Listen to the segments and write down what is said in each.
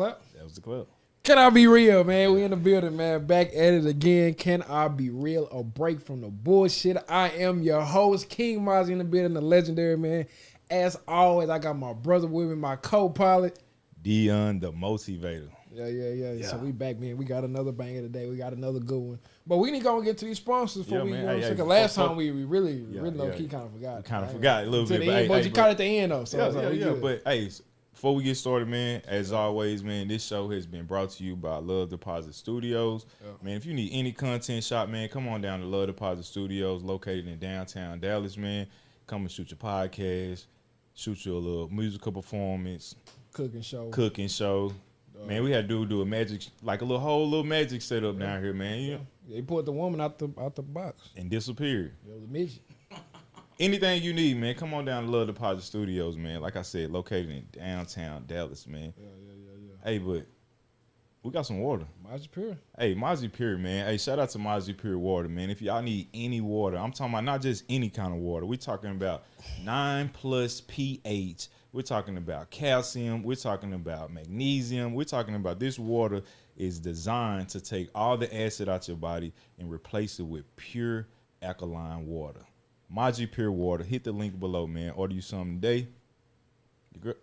clap? That was the clap. Can I be real, man? We in the building, man. Back at it again. Can I be real? A break from the bullshit. I am your host, King Mosley in the building, the legendary, man. As always, I got my brother with me, my co-pilot. Dion, the motivator. Yeah. So we back, man. We got another banger today. We got another good one. But we need to go and get to these sponsors before we go. Because last time we really low-key kind of forgot. We kind of forgot a little bit. But you caught at the end, though. So yeah. But, hey, before we get started, man, as always, man, this show has been brought to you by Love Deposit Studios. Yeah. Man, if you need any content shot, man, come on down to Love Deposit Studios, located in downtown Dallas, man. Come and shoot your podcast, shoot your little musical performance. Cooking show. Man, we had to do a magic, like a whole little magic setup down here, man. Yeah. They pulled the woman out the box. And disappeared. It was a midget. Anything you need, man, come on down to Love Deposit Studios, man. Like I said, located in downtown Dallas, man. Yeah. Hey, but we got some water. Mosley Pure. Hey, Mosley Pure, man. Hey, shout out to Mosley Pure Water, man. If y'all need any water, I'm talking about not just any kind of water. We're talking about 9+ pH. We're talking about calcium. We're talking about magnesium. We're talking about this water is designed to take all the acid out your body and replace it with pure alkaline water. Mosley Pure Water. Hit the link below, man. Order you something today.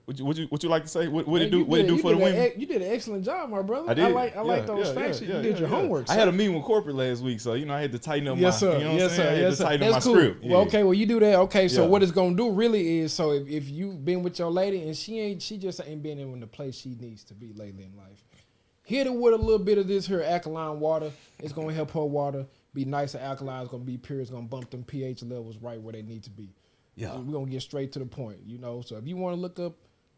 What you like to say? What it do for the women? You did an excellent job, my brother. I did. I like those facts. You did your homework. I had a meeting with corporate last week, so I had to tighten up yes, sir. I had to tighten up my cool. script. Well, okay, well you do that. Okay, so what it's gonna do really is, so if you've been with your lady and she just ain't been in the place she needs to be lately in life, hit her with a little bit of this here alkaline water. It's gonna help her water be nice and alkaline. It's gonna be pure. It's gonna bump them pH levels right where they need to be. Yeah, so we're gonna get straight to the point. So if you want to look up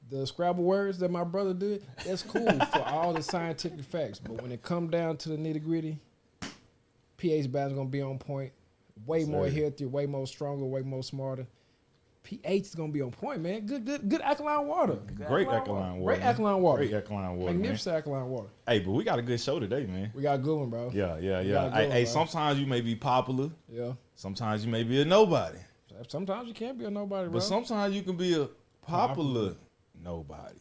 the Scrabble words that my brother did, that's cool for all the scientific facts. But when it come down to the nitty gritty, pH balance is gonna be on point. Way more healthier, way more stronger, way more smarter. pH is gonna be on point, man. Good alkaline water. Great alkaline water. Great alkaline water. Great alkaline water. Magnificent alkaline water. Hey, but we got a good show today, man. We got a good one, bro. Yeah. Hey, sometimes you may be popular. Yeah. Sometimes you may be a nobody. Sometimes you can't be a nobody, bro. But sometimes you can be a popular nobody.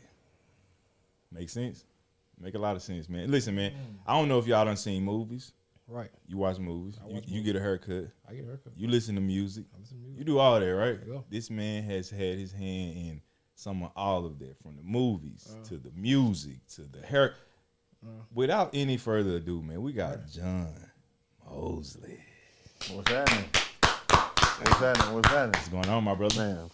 Make sense? Make a lot of sense, man. Listen, man, I don't know if y'all done seen movies. Right. You watch movies. You get a haircut. I get a haircut. You listen to music. You do all that, right? Yeah. This man has had his hand in some of all of that, from the movies to the music to the hair. Without any further ado, man, we got John Mosley. What's happening? What's going on, my brother? Man, I'm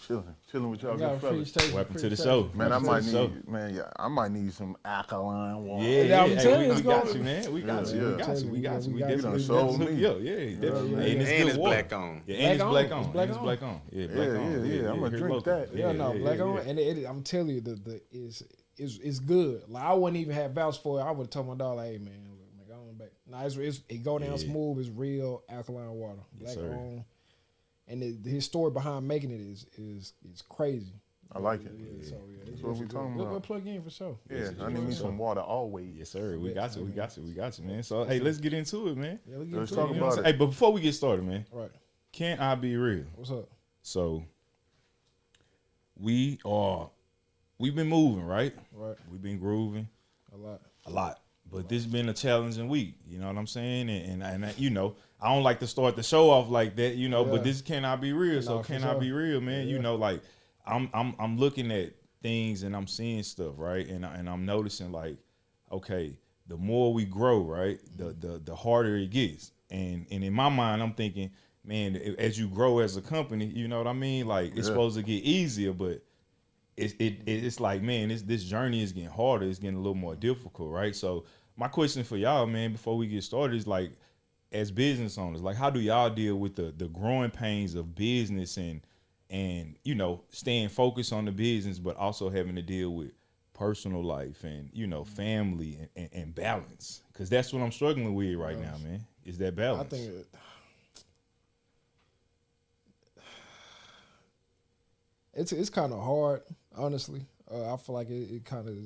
chilling with y'all good fellas. Welcome to the show. Man, I might need some alkaline water. Yeah, we got you, man. We got you. We done sold me. Definitely. And it's black on. Yeah, and it's black on. And it's black on. Yeah, black on. Yeah, I'm gonna drink that. Yeah, black on. And I'm telling you, it's good. Like, I wouldn't even have vouched for it. I would have told my dog, like, hey, man, go on back. Nah, it go down smooth. It's real alkaline water. Black on. And his story behind making it is crazy. I like it. That's what we talking about. We'll plug in for sure. Yeah, I need me some water always. Yes, sir. We got you, man. So, hey, let's get into it, man. Yeah, let's talk about it. Hey, but before we get started, man. Right. Can I be real? What's up? So, we've been moving, right? Right. We've been grooving. A lot. But this has been a challenging week. You know what I'm saying? And I don't like to start the show off like that, but this cannot be real. So can I be real, man? Yeah. Like I'm looking at things and I'm seeing stuff, right? And I'm noticing, like, okay, the more we grow, right, the harder it gets. And in my mind, I'm thinking, man, as you grow as a company, you know what I mean? Like, it's supposed to get easier, but it's like, man, this journey is getting harder. It's getting a little more difficult, right? So my question for y'all, man, before we get started is, like, as business owners, like, how do y'all deal with the growing pains of business and staying focused on the business, but also having to deal with personal life and, family and balance? Because that's what I'm struggling with right now, man, is that balance. I think it's kind of hard, honestly. I feel like it kind of,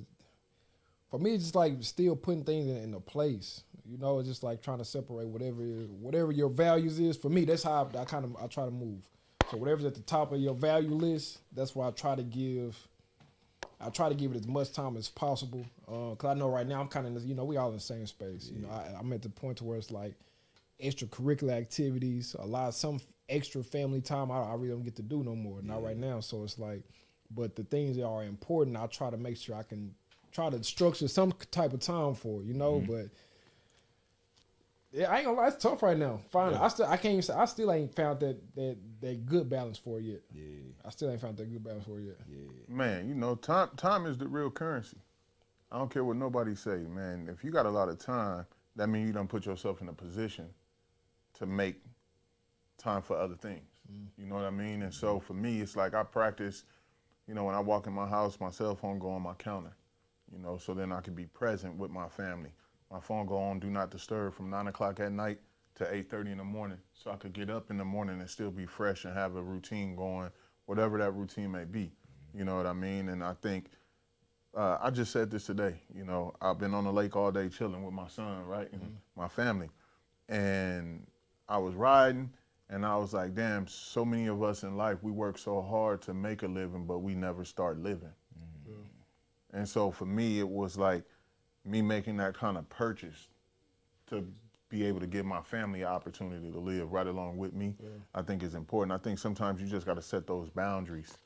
for me, it's just like still putting things in a place. It's just like trying to separate whatever your values is. For me, that's how I try to move. So whatever's at the top of your value list, that's why I try to give I try to give it as much time as possible. Cause I know right now I'm kind of, you know, we all in the same space. You know, I'm at the point to where it's like extracurricular activities, some extra family time I really don't get to do no more. Not right now. So it's like, but the things that are important, I try to make sure I can try to structure some type of time for, you know, but yeah, I ain't gonna lie, it's tough right now. Finally, I still ain't found that good balance for it yet. Yeah, I still ain't found that good balance for it yet. Yeah, man, you know, time is the real currency. I don't care what nobody say, man. If you got a lot of time, that means you done put yourself in a position to make time for other things. You know what I mean? And so for me, it's like I practice. You know, when I walk in my house, my cell phone go on my counter. You know, so then I can be present with my family. My phone go on do not disturb from 9 o'clock at night to 8:30 in the morning, so I could get up in the morning and still be fresh and have a routine going, whatever that routine may be. You know what I mean? And I think, I just said this today, you know, I've been on the lake all day chilling with my son, right, and my family. And I was riding, and I was like, damn, so many of us in life, we work so hard to make a living, but we never start living. And so for me, it was like, me making that kind of purchase to be able to give my family an opportunity to live right along with me, I think is important. I think sometimes you just got to set those boundaries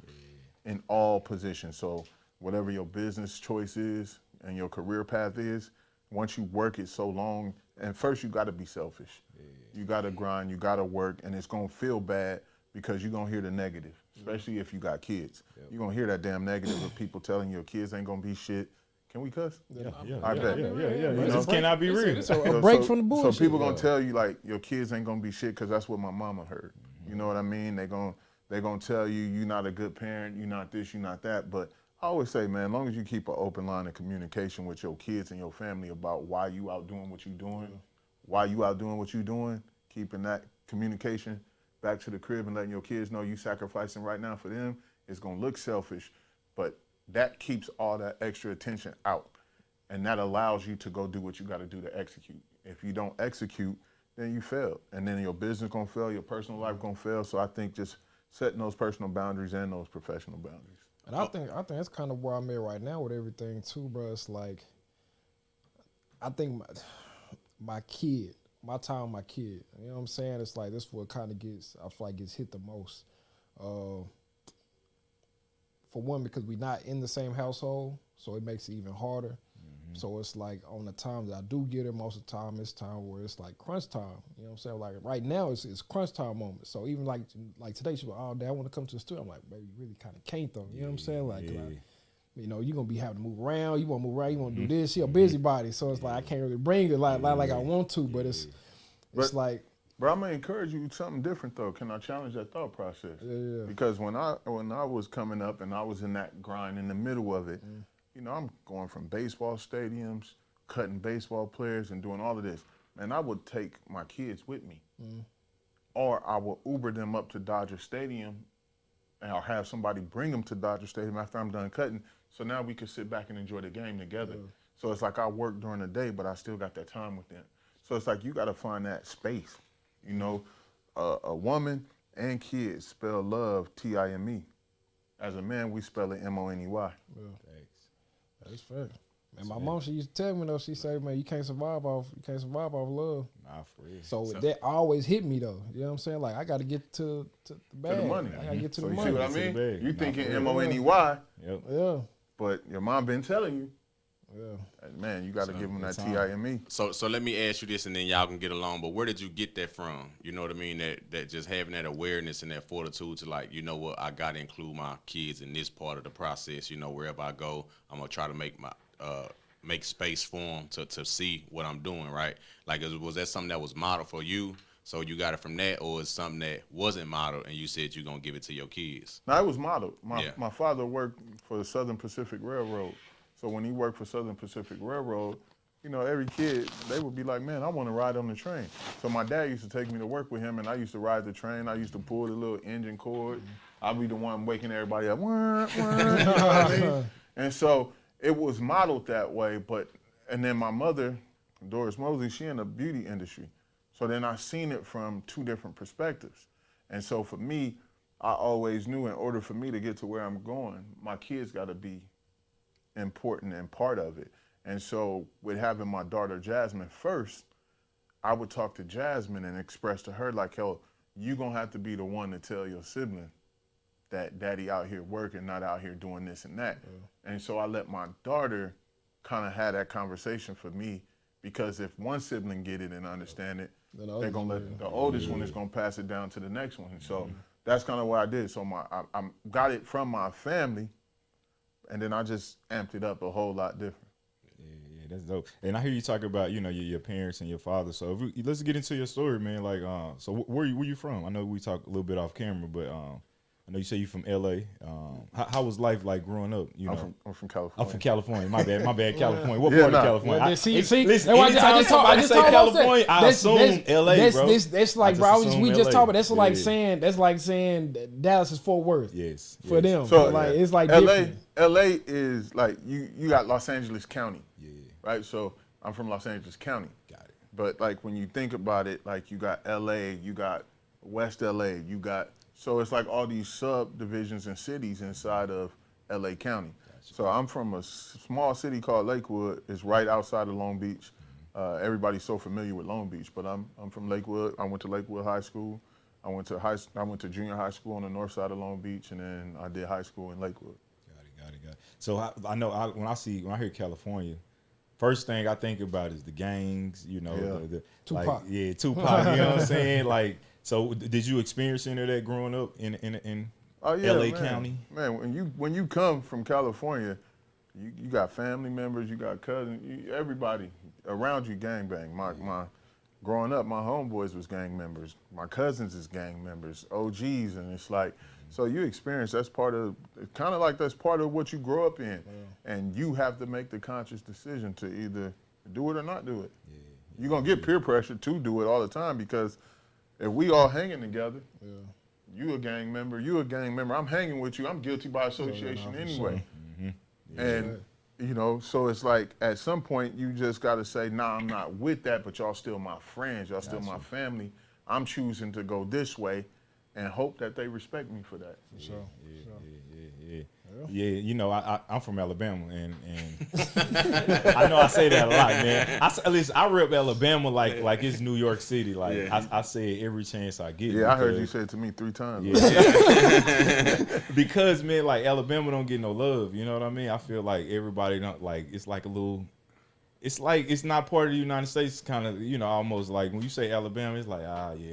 in all positions. So whatever your business choice is and your career path is, once you work it so long, and first you got to be selfish. You got to grind, you got to work, and it's going to feel bad because you're going to hear the negative, especially if you got kids. You're going to hear that damn negative of people telling your kids ain't going to be shit. Can we cuss? I bet. You just cannot be real. It's a break from the bullshit. So people gonna tell you like your kids ain't gonna be shit because that's what my mama heard. You know what I mean? They gonna tell you you're not a good parent, you're not this, you're not that. But I always say, man, as long as you keep an open line of communication with your kids and your family about why you out doing what you're doing, keeping that communication back to the crib and letting your kids know you sacrificing right now for them, it's gonna look selfish, but that keeps all that extra attention out. And that allows you to go do what you got to do to execute. If you don't execute, then you fail. And then your business gonna fail, your personal life gonna fail. So I think just setting those personal boundaries and those professional boundaries. And I think that's kind of where I'm at right now with everything too, bro. It's like, I think my kid, my time with my kid, you know what I'm saying? It's like, this is what kind of I feel like gets hit the most. For one, because we're not in the same household, so it makes it even harder. So it's like on the times that I do get it, most of the time it's time where it's like crunch time. You know what I'm saying? Like right now it's crunch time moment. So even like today, she's like, oh, Dad, I want to come to the studio. I'm like, baby, you really kind of can't though. You know what I'm saying? Like you know, you're going to be having to move around. You want to move around. You want to do this. She a busybody. So it's like I can't really bring it like I want to, but it's like. But I'm gonna encourage you something different though. Can I challenge that thought process? Yeah. Because when I was coming up and I was in that grind in the middle of it, you know, I'm going from baseball stadiums, cutting baseball players and doing all of this. And I would take my kids with me. Or I would Uber them up to Dodger Stadium and I'll have somebody bring them to Dodger Stadium after I'm done cutting. So now we could sit back and enjoy the game together. So it's like I work during the day, but I still got that time with them. So it's like you gotta find that space. You know, a woman and kids spell love T-I-M-E. As a man, we spell it M-O-N-E-Y. That's fair. And my mom, she used to tell me though, she said, man, you can't survive off love. Nah, for real. So that always hit me though. You know what I'm saying? Like I gotta get to the bag. To the money. I gotta get to so the you money. See what I mean? You thinking M-O-N-E-Y. Yeah. But your mom been telling you. Yeah. Man, you got to give them that T-I-M-E. So let me ask you this, and then y'all can get along. But where did you get that from? You know what I mean? That just having that awareness and that fortitude to like, you know what, I got to include my kids in this part of the process. You know, wherever I go, I'm gonna try to make space for them to see what I'm doing. Right? Like, was that something that was modeled for you? So you got it from that, or is something that wasn't modeled, and you said you're gonna give it to your kids? No, it was modeled. My father worked for the Southern Pacific Railroad. So when he worked for Southern Pacific Railroad, you know, every kid, they would be like, man, I want to ride on the train. So my dad used to take me to work with him, and I used to ride the train. I used to pull the little engine cord. I'd be the one waking everybody up. Wah, wah, you know what I mean? And so it was modeled that way. And then my mother, Doris Mosley, she in the beauty industry. So then I seen it from two different perspectives. And so for me, I always knew in order for me to get to where I'm going, my kids got to be important and part of it. And so with having my daughter Jasmine first, I would talk to Jasmine and express to her like, yo, you gonna have to be the one to tell your sibling that daddy out here working, not out here doing this and that. Yeah. And so I let my daughter kind of have that conversation for me, because if one sibling get it and understand it, they're gonna let the oldest one is gonna pass it down to the next one. And so that's kind of what I did. So I got it from my family, and then I just amped it up a whole lot different. Yeah, that's dope. And I hear you talk about, you know, your parents and your father. So let's get into your story, man. Like, so where you from? I know we talked a little bit off camera, but I know you say you from LA. How was life like growing up? You know, I'm from California. I'm from California. My bad, California. What part of California? Listen, I just say California, I assume LA, bro. That's like, bro. We just talked about. That's like saying Dallas is Fort Worth. Yes. For them. So like it's like LA is like you got Los Angeles County. Yeah. Right. So I'm from Los Angeles County. Got it. But like when you think about it, like you got LA, you got West LA, you got. So it's like all these subdivisions and cities inside of LA County. Gotcha. So I'm from a small city called Lakewood. It's right outside of Long Beach. Everybody's so familiar with Long Beach, but I'm from Lakewood. I went to Lakewood High School. I went to junior high school on the north side of Long Beach, and then I did high school in Lakewood. Got it. So I know when I hear California, first thing I think about is the gangs. You know, the Tupac. Like, Tupac. You know what I'm saying? Like. So did you experience any of that growing up in LA County? Man, when you come from California, you got family members, you got cousins, everybody around you gangbang. My growing up, my homeboys was gang members. My cousins is gang members, OGs, and it's like, so you experience that's part of what you grow up in, and you have to make the conscious decision to either do it or not do it. You're gonna get peer pressure to do it all the time, because if we all hanging together, you a gang member, I'm hanging with you, I'm guilty by association anyway. And, you know, so it's like at some point you just got to say, nah, I'm not with that, but y'all still my friends, y'all still my family. I'm choosing to go this way and hope that they respect me for that. For sure. Yeah, you know, I'm from Alabama, and I know I say that a lot, man. At least I rep Alabama like it's New York City. Like I say it every chance I get. Yeah, I heard you say it to me 3 times. Yeah. Because, man, like Alabama don't get no love. You know what I mean? I feel like everybody don't like. It's like a little. It's like it's not part of the United States, kind of, you know, almost like when you say Alabama, it's like,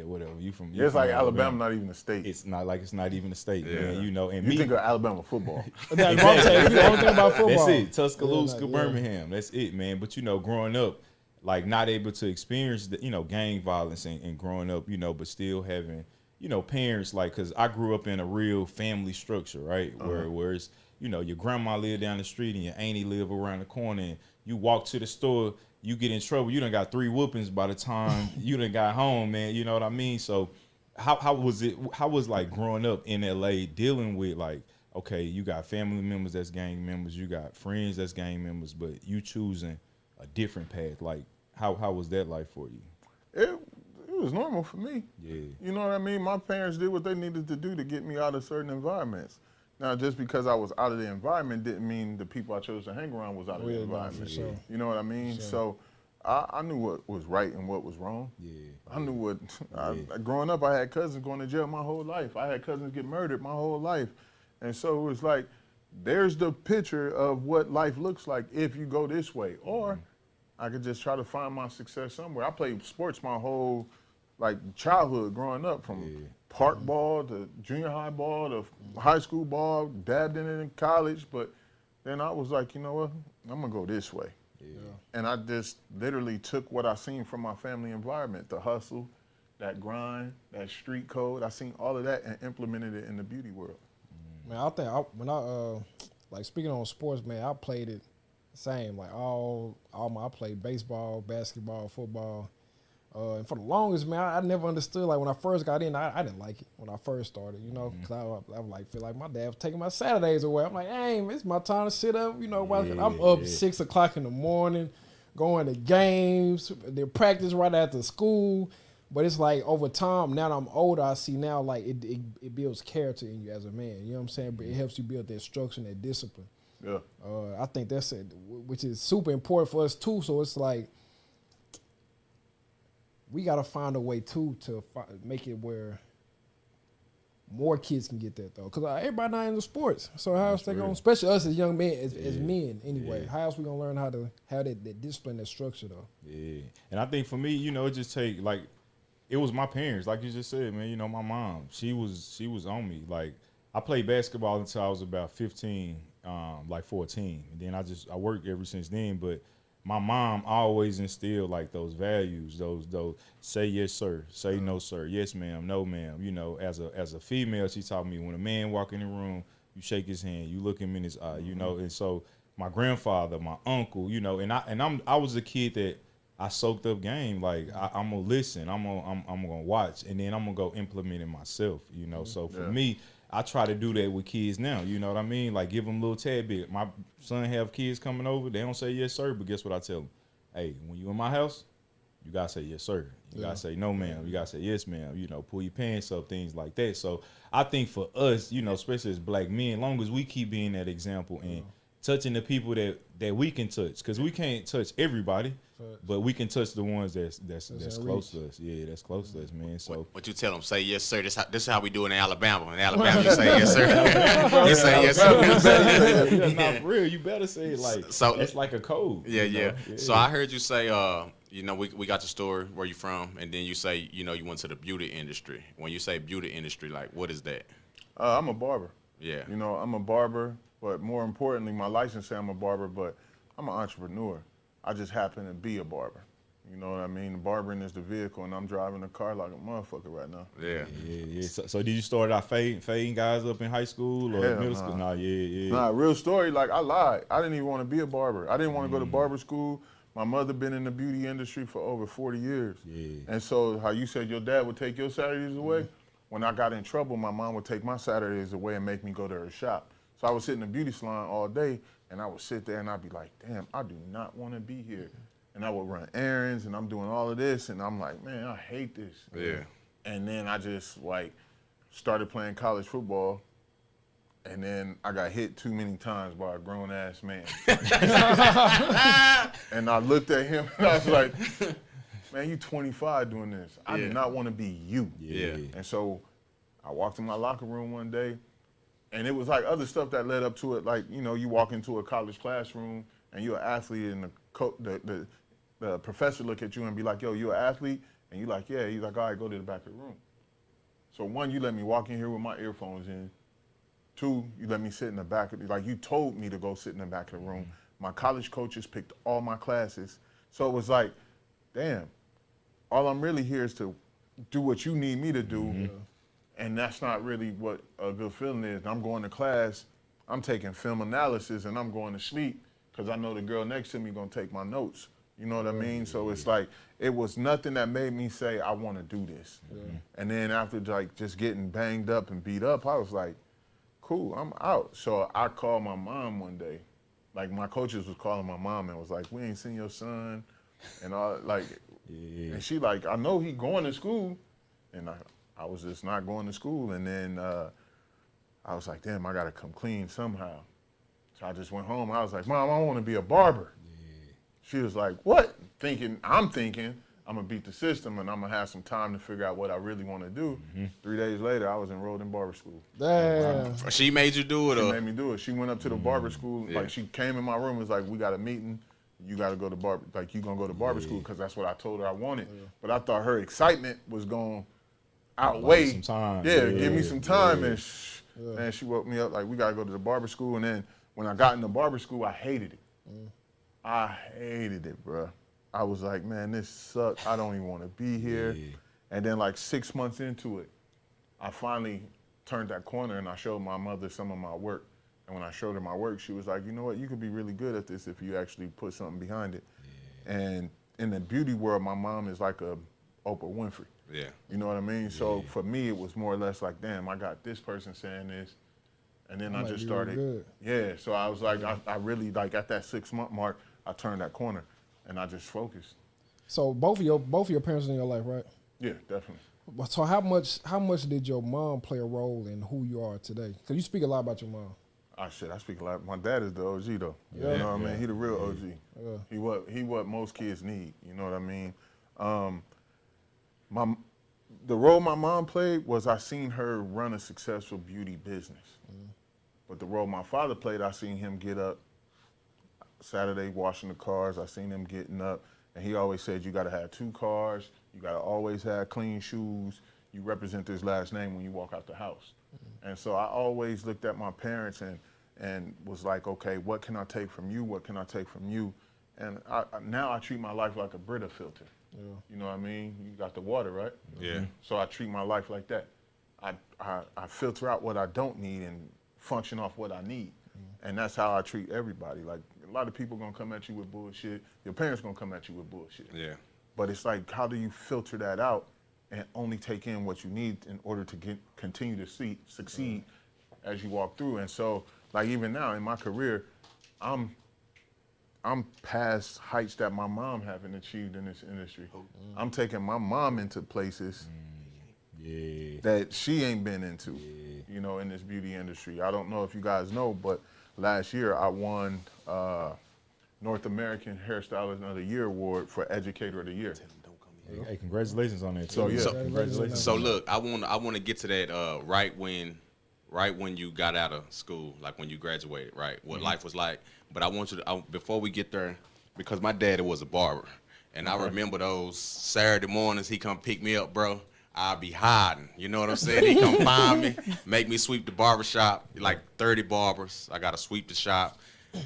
whatever. You from it's like Alabama, not even a state. It's not even a state, man. You know, and you think of Alabama football. That's what I'm saying. You don't think about football. That's it. Tuscaloosa, Birmingham. That's it, man. But you know, growing up, like not able to experience the, you know, gang violence and growing up, you know, but still having, you know, parents like, because I grew up in a real family structure, right, where it's, you know, your grandma lived down the street and your auntie live around the corner, and you walk to the store, you get in trouble, you done got 3 whoopings by the time you done got home, man. You know what I mean? So how was like growing up in LA dealing with like, okay, you got family members that's gang members, you got friends that's gang members, but you choosing a different path. Like how was that like for you? It was normal for me. Yeah. You know what I mean? My parents did what they needed to do to get me out of certain environments. Now, just because I was out of the environment didn't mean the people I chose to hang around was out of the environment. Sure. You know what I mean? Sure. So I knew what was right and what was wrong. Yeah. I knew what, growing up, I had cousins going to jail my whole life. I had cousins get murdered my whole life. And so it was like, there's the picture of what life looks like if you go this way. Or I could just try to find my success somewhere. I played sports my whole childhood growing up, from park ball to junior high ball to high school ball, dabbed in it in college, but then I was like, you know what, I'm gonna go this way. Yeah. And I just literally took what I seen from my family environment, the hustle, that grind, that street code. I seen all of that and implemented it in the beauty world. Man, I think when I speaking on sports, man, I played it the same. Like I played baseball, basketball, football. And for the longest, man, I never understood. Like when I first got in, I didn't like it when I first started, you know, because I feel like my dad was taking my Saturdays away. I'm like, hey, it's my time to sit up, you know. I'm up 6 o'clock in the morning, going to games, they practice right after school. But it's like over time, now that I'm older, I see now like it builds character in you as a man. You know what I'm saying? But it helps you build that structure and that discipline. Yeah. I think that's it, which is super important for us too. So it's like we got to find a way too to make it where more kids can get that though, because everybody not into sports. So how else they going, especially us as young men, as men anyway. How else we gonna learn how to have that discipline, that structure though? Yeah, and I think for me, you know, it just take like it was my parents, like you just said, man. You know, my mom, she was on me. Like I played basketball until I was about 15, like 14, and then I worked ever since then. But my mom always instilled like those values, those say yes sir, say no sir, yes ma'am, no ma'am. You know, as a female, she taught me when a man walk in the room, you shake his hand, you look him in his eye, you know. And so my grandfather, my uncle, you know, I was a kid that I soaked up game. Like I'm gonna listen, I'm gonna watch, and then I'm gonna go implement it myself. You know, so for me, I try to do that with kids now. You know what I mean? Like give them a little tad bit. My son have kids coming over. They don't say yes sir, but guess what I tell them? Hey, when you in my house, you gotta say yes sir. You gotta say no ma'am. You gotta say yes ma'am. You know, pull your pants up, things like that. So I think for us, you know, especially as black men, long as we keep being that example and touching the people that we can touch, because we can't touch everybody, but we can touch the ones that's close to us. Yeah, that's close to us, man. So what you tell them? Say yes, sir. This is how we do it in Alabama. In Alabama, you say yes, sir. You say yes, sir. Not for real. You better say it like so. It's like a code. Yeah, yeah. So I heard you say, you know, we got the story where you from, and then you say, you know, you went to the beauty industry. When you say beauty industry, like what is that? I'm a barber. Yeah. You know, I'm a barber, but more importantly, my license say I'm a barber, but I'm an entrepreneur. I just happen to be a barber. You know what I mean? Barbering is the vehicle, and I'm driving the car like a motherfucker right now. Yeah. So did you start out fading guys up in high school or middle school? Nah, Nah, real story, like I lied. I didn't even want to be a barber. I didn't want to go to barber school. My mother been in the beauty industry for over 40 years. Yeah. And so how you said your dad would take your Saturdays away, when I got in trouble, my mom would take my Saturdays away and make me go to her shop. So I would sit in the beauty salon all day, and I would sit there and I'd be like, damn, I do not want to be here. And I would run errands, and I'm doing all of this, and I'm like, man, I hate this. Yeah. And then I just like started playing college football, and then I got hit too many times by a grown ass man. And I looked at him and I was like, man, you 25 doing this. I do not want to be you. Yeah. And so I walked in my locker room one day, and it was like other stuff that led up to it. Like, you know, you walk into a college classroom and you're an athlete, and the professor look at you and be like, yo, you an athlete? And you're like, yeah. He's like, all right, go to the back of the room. So one, you let me walk in here with my earphones in. Two, you let me sit in the back of like you told me to go sit in the back of the room. My college coaches picked all my classes. So it was like, damn, all I'm really here is to do what you need me to do. And that's not really what a good feeling is. I'm going to class, I'm taking film analysis, and I'm going to sleep because I know the girl next to me gonna take my notes. You know what I mean? So it's like, it was nothing that made me say, I wanna do this. And then after like just getting banged up and beat up, I was like, cool, I'm out. So I called my mom one day. Like my coaches was calling my mom and was like, we ain't seen your son. And all like, and she like, I know he going to school. And I was just not going to school. And then I was like, damn, I gotta come clean somehow. So I just went home. I was like, Mom, I want to be a barber. She was like, what? I'm thinking I'm gonna beat the system and I'm gonna have some time to figure out what I really want to do. 3 days later, I was enrolled in barber school. Damn. She made you do it? She made me do it. She went up to the barber school. Like she came in my room and was like, we got a meeting. You got to go to barber, like you gonna go to barber school, because that's what I told her I wanted. But I thought her excitement was gonna outweigh. Some time. Give me some time. And she woke me up like, we gotta go to the barber school. And then when I got into barber school, I hated it. I hated it, bro. I was like, man, this sucks. I don't even want to be here. And then like 6 months into it, I finally turned that corner and I showed my mother some of my work. And when I showed her my work, she was like, you know what, you could be really good at this if you actually put something behind it. And in the beauty world, my mom is like a Oprah Winfrey. You know what I mean? So for me, it was more or less like, damn, I got this person saying this. And then I just started, so I was like, I really, like at that 6 month mark, I turned that corner and I just focused. So both of your parents in your life, right? Yeah, definitely. So how much did your mom play a role in who you are today? Because you speak a lot about your mom. I speak a lot. My dad is the OG though. Yeah. You know what I mean? He the real OG. Yeah. He what most kids need. You know what I mean? The role my mom played was I seen her run a successful beauty business. But the role my father played, I seen him get up Saturday washing the cars. I seen him getting up, and he always said, you got to have 2 cars. You got to always have clean shoes. You represent this last name when you walk out the house. And so I always looked at my parents and was like, okay, what can I take from you? What can I take from you? And now I treat my life like a Brita filter. Yeah. You know what I mean? You got the water, right? Yeah. So I treat my life like that. I filter out what I don't need and function off what I need. And that's how I treat everybody. Like, a lot of people gonna come at you with bullshit. Your parents gonna come at you with bullshit. Yeah. But it's like, how do you filter that out and only take in what you need in order to continue to succeed as you walk through? And so, like, even now in my career, I'm past heights that my mom haven't achieved in this industry. I'm taking my mom into places that she ain't been into, you know, in this beauty industry. I don't know if you guys know, but last year I won North American Hairstylist of the Year award for Educator of the Year. Hey, congratulations on that too. So yeah, congratulations. So look, I want to get to that right when you got out of school, like when you graduated, right? What life was like. But I want you to, before we get there, because my daddy was a barber, and I remember those Saturday mornings he come pick me up, bro. I'll be hiding, you know what I'm saying? He come find me, make me sweep the barber shop, like 30 barbers. I got to sweep the shop.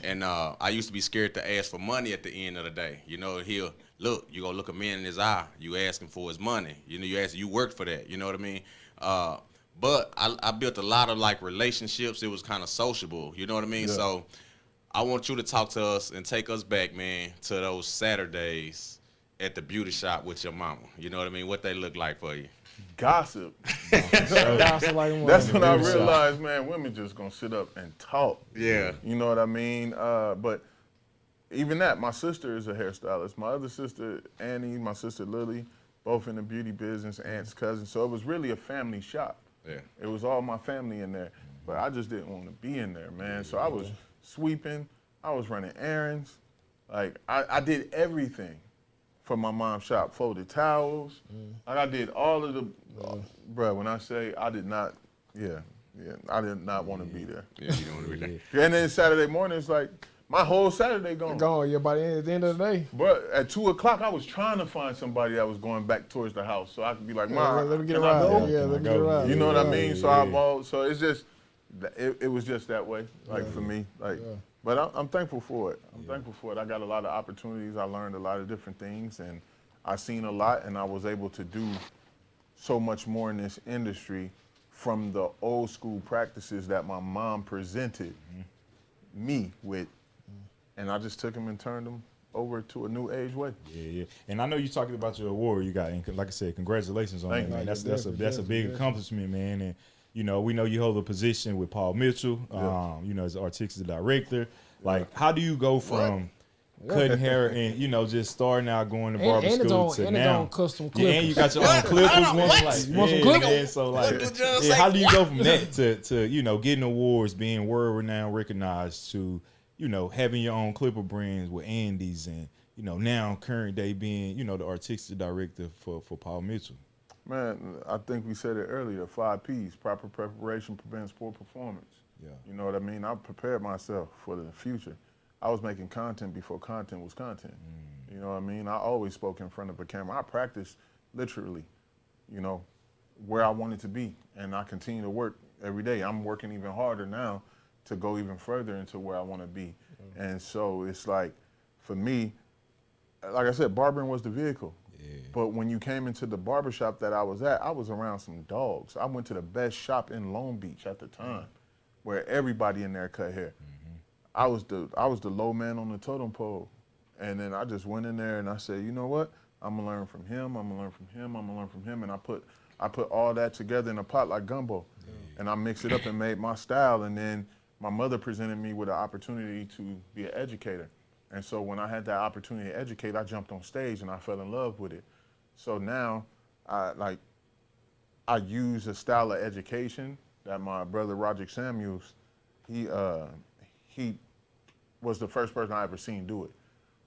And I used to be scared to ask for money at the end of the day. You know, he'll, look, you gonna look a man in his eye. You asking for his money. You know, you worked for that. You know what I mean? But I built a lot of, like, relationships. It was kind of sociable. You know what I mean? Yeah. So I want you to talk to us and take us back, man, to those Saturdays at the beauty shop with your mama. You know what I mean? What they look like for you? Gossip. That's when I realized, man, women just gonna sit up and talk. Yeah. You know what I mean? But even that, my sister is a hairstylist. My other sister, Annie, my sister Lily, both in the beauty business, aunts, cousins. So it was really a family shop. Yeah. It was all my family in there. But I just didn't want to be in there, man. So I was sweeping, I was running errands. Like, I did everything for my mom's shop. Folded towels. Like, I did all of the, bro, when I say I did not, I did not want to be there. Yeah, you don't want to be there. And then Saturday morning, it's like, my whole Saturday gone. Yeah, by the end of the day. But at 2 o'clock, I was trying to find somebody that was going back towards the house so I could be like, Mom, let me get can I go? Yeah, let me get around. You know what I mean? So so it's just, it was just that way, like, for me. Like, but I'm thankful for it. I'm thankful for it. I got a lot of opportunities. I learned a lot of different things, and I seen a lot, and I was able to do so much more in this industry from the old school practices that my mom presented me with. And I just took them and turned them over to a new age way. Yeah. And I know you talking about your award you got, and like I said, congratulations on that, man. That's a big accomplishment, man. And you know, we know you hold a position with Paul Mitchell, you know, as artistic director. Like, how do you go from cutting hair and, you know, just starting out going to barber school to now? And custom clippers. Yeah, and you got your own clippers, man. Like, you want some clippers? Man, so like, how do you go from that to you know, getting awards, being world renowned, recognized, to, you know, having your own clipper brands with Andy's, and, you know, now current day being, you know, the artistic director for Paul Mitchell? Man, I think we said it earlier, 5 P's, proper preparation prevents poor performance. Yeah. You know what I mean? I prepared myself for the future. I was making content before content was content. You know what I mean? I always spoke in front of a camera. I practiced literally, you know, where I wanted to be, and I continue to work every day. I'm working even harder now to go even further into where I want to be. And so it's like, for me, like I said, barbering was the vehicle. But when you came into the barbershop that I was at, I was around some dogs. I went to the best shop in Long Beach at the time, where everybody in there cut hair. I was the low man on the totem pole. And then I just went in there and I said, you know what? I'm gonna learn from him, I'm gonna learn from him, I'm gonna learn from him. And I put all that together in a pot like gumbo. And I mixed it up and made my style. And then my mother presented me with an opportunity to be an educator. And so when I had that opportunity to educate, I jumped on stage and I fell in love with it. So now I use a style of education that my brother Roger Samuels he was the first person I ever seen do it,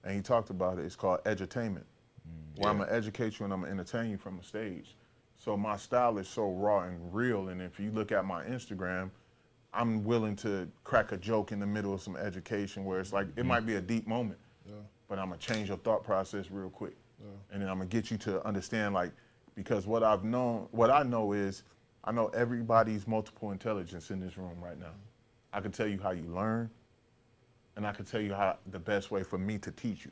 and he talked about it. It's called edutainment, where I'm gonna educate you and I'm gonna entertain you from the stage. So my style is so raw and real, and if you look at my Instagram, I'm willing to crack a joke in the middle of some education where it's like, it might be a deep moment, but I'm gonna change your thought process real quick. And then I'm gonna get you to understand, like, because what I know is, I know everybody's multiple intelligence in this room right now. I can tell you how you learn, and I can tell you how the best way for me to teach you.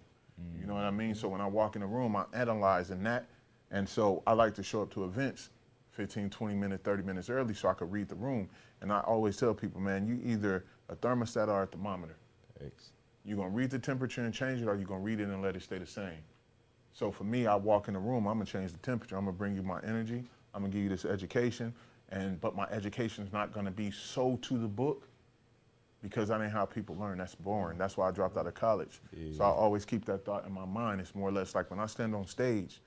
You know what I mean? So when I walk in the room, I'm analyzing that. And so I like to show up to events 15, 20 minutes, 30 minutes early so I could read the room. And I always tell people, man, you either a thermostat or a thermometer. Thanks. You're gonna read the temperature and change it, or you're gonna read it and let it stay the same. So for me, I walk in the room, I'm gonna change the temperature. I'm gonna bring you my energy. I'm gonna give you this education. But my education is not gonna be so to the book, because that ain't how people learn. That's boring. That's why I dropped out of college. So I always keep that thought in my mind. It's more or less like when I stand on stage,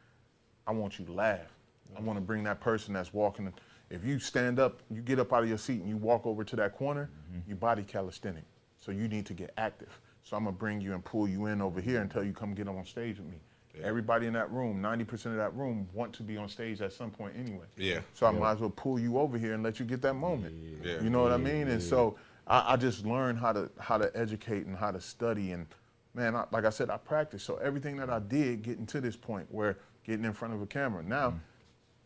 I want you to laugh. I want to bring that person that's walking. If you stand up, you get up out of your seat and you walk over to that corner, your body calisthenic. So you need to get active. So I'm gonna bring you and pull you in over here until you come get on stage with me. Everybody in that room, 90% of that room want to be on stage at some point anyway. So I might as well pull you over here and let you get that moment. You know what I mean? And so I just learned how to educate and how to study. And man, like I said, I practiced. So everything that I did getting to this point where getting in front of a camera. Now,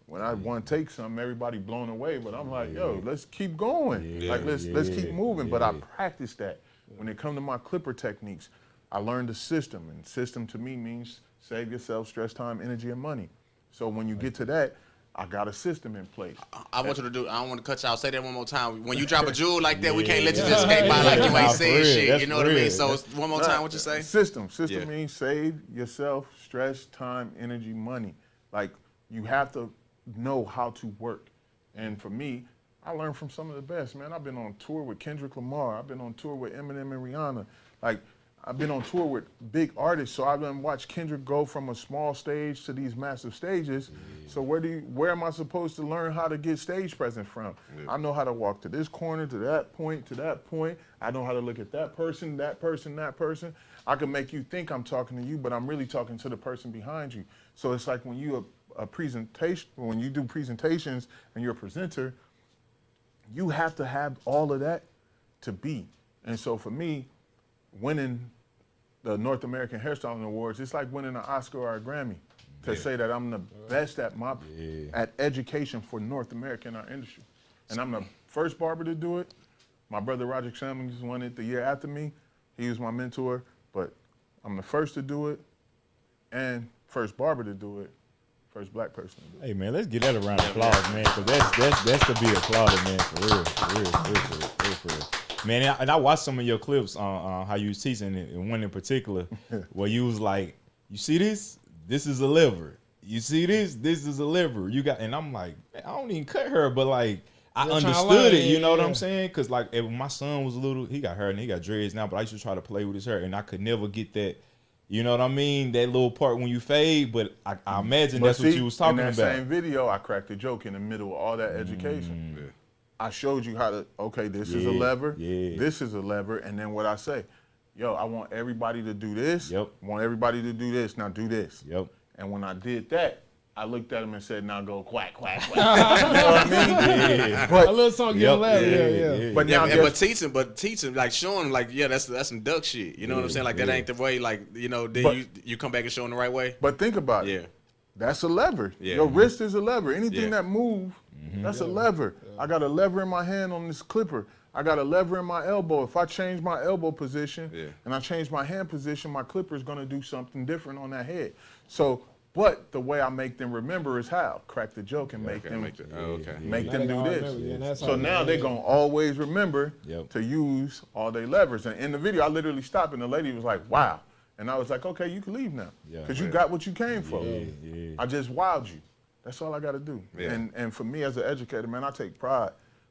when I want to take something, everybody blown away, but I'm like, yo, let's keep going. Like, let's keep moving. But I practiced that. When it comes to my clipper techniques, I learned the system. And system to me means save yourself stress, time, energy, and money. So when you get to that, I got a system in place. I want you to do, I don't want to cut you out. Say that one more time. When you drop a jewel like that, we can't let you just skate by like you ain't saying shit. That's you know what I mean? So one more time, what you say? System means save yourself stress, time, energy, money. Like, you have to know how to work. And for me, I learned from some of the best, man. I've been on tour with Kendrick Lamar. I've been on tour with Eminem and Rihanna. Like, I've been on tour with big artists, so I've been watched Kendrick go from a small stage to these massive stages. So where am I supposed to learn how to get stage presence from? I know how to walk to this corner, to that point, to that point. I know how to look at that person, that person, that person. I can make you think I'm talking to you, but I'm really talking to the person behind you. So it's like when you when you do presentations and you're a presenter, you have to have all of that to be. And so for me, winning the North American Hairstyling Awards, it's like winning an Oscar or a Grammy to say that I'm the best at at education for North America in our industry. And I'm the first barber to do it. My brother Roger Cummings won it the year after me. He was my mentor, but I'm the first to do it and first barber to do it, first black person to do it. Hey man, let's give that a round of applause, man, because that's to be applauded, man, for real. Man, and I watched some of your clips on how you was teaching, and one in particular where you was like, you see this? This is a liver. You see this? This is a liver. You got, and I'm like, man, I don't even cut her, but like, I understood it, you know what I'm saying? Because like, if my son was little, he got hair and he got dreads now, but I used to try to play with his hair, and I could never get that, you know what I mean? That little part when you fade, but I imagine that's what you was talking about. In that same video, I cracked a joke in the middle of all that education. I showed you how to, okay, this is a lever, this is a lever, and then what I say, yo, I want everybody to do this, I want everybody to do this, now do this. And when I did that, I looked at him and said, now go quack, quack, quack. You know what I mean? But a little song get laugh, But now, but teaching, like showing, like, that's some duck shit. You know what I'm saying? Like, that ain't the way, like, you know, then you come back and show them the right way. But think about it. That's a lever. Your wrist is a lever. Anything that move, that's a lever. I got a lever in my hand on this clipper. I got a lever in my elbow. If I change my elbow position and I change my hand position, my clipper is going to do something different on that head. So, but the way I make them remember is how? Crack the joke and make them do this. So now they're going to always remember to use all their levers. And in the video, I literally stopped and the lady was like, wow. And I was like, okay, you can leave now. Because you got what you came for. I just wowed you. That's all I got to do. And for me as an educator, man, I take pride.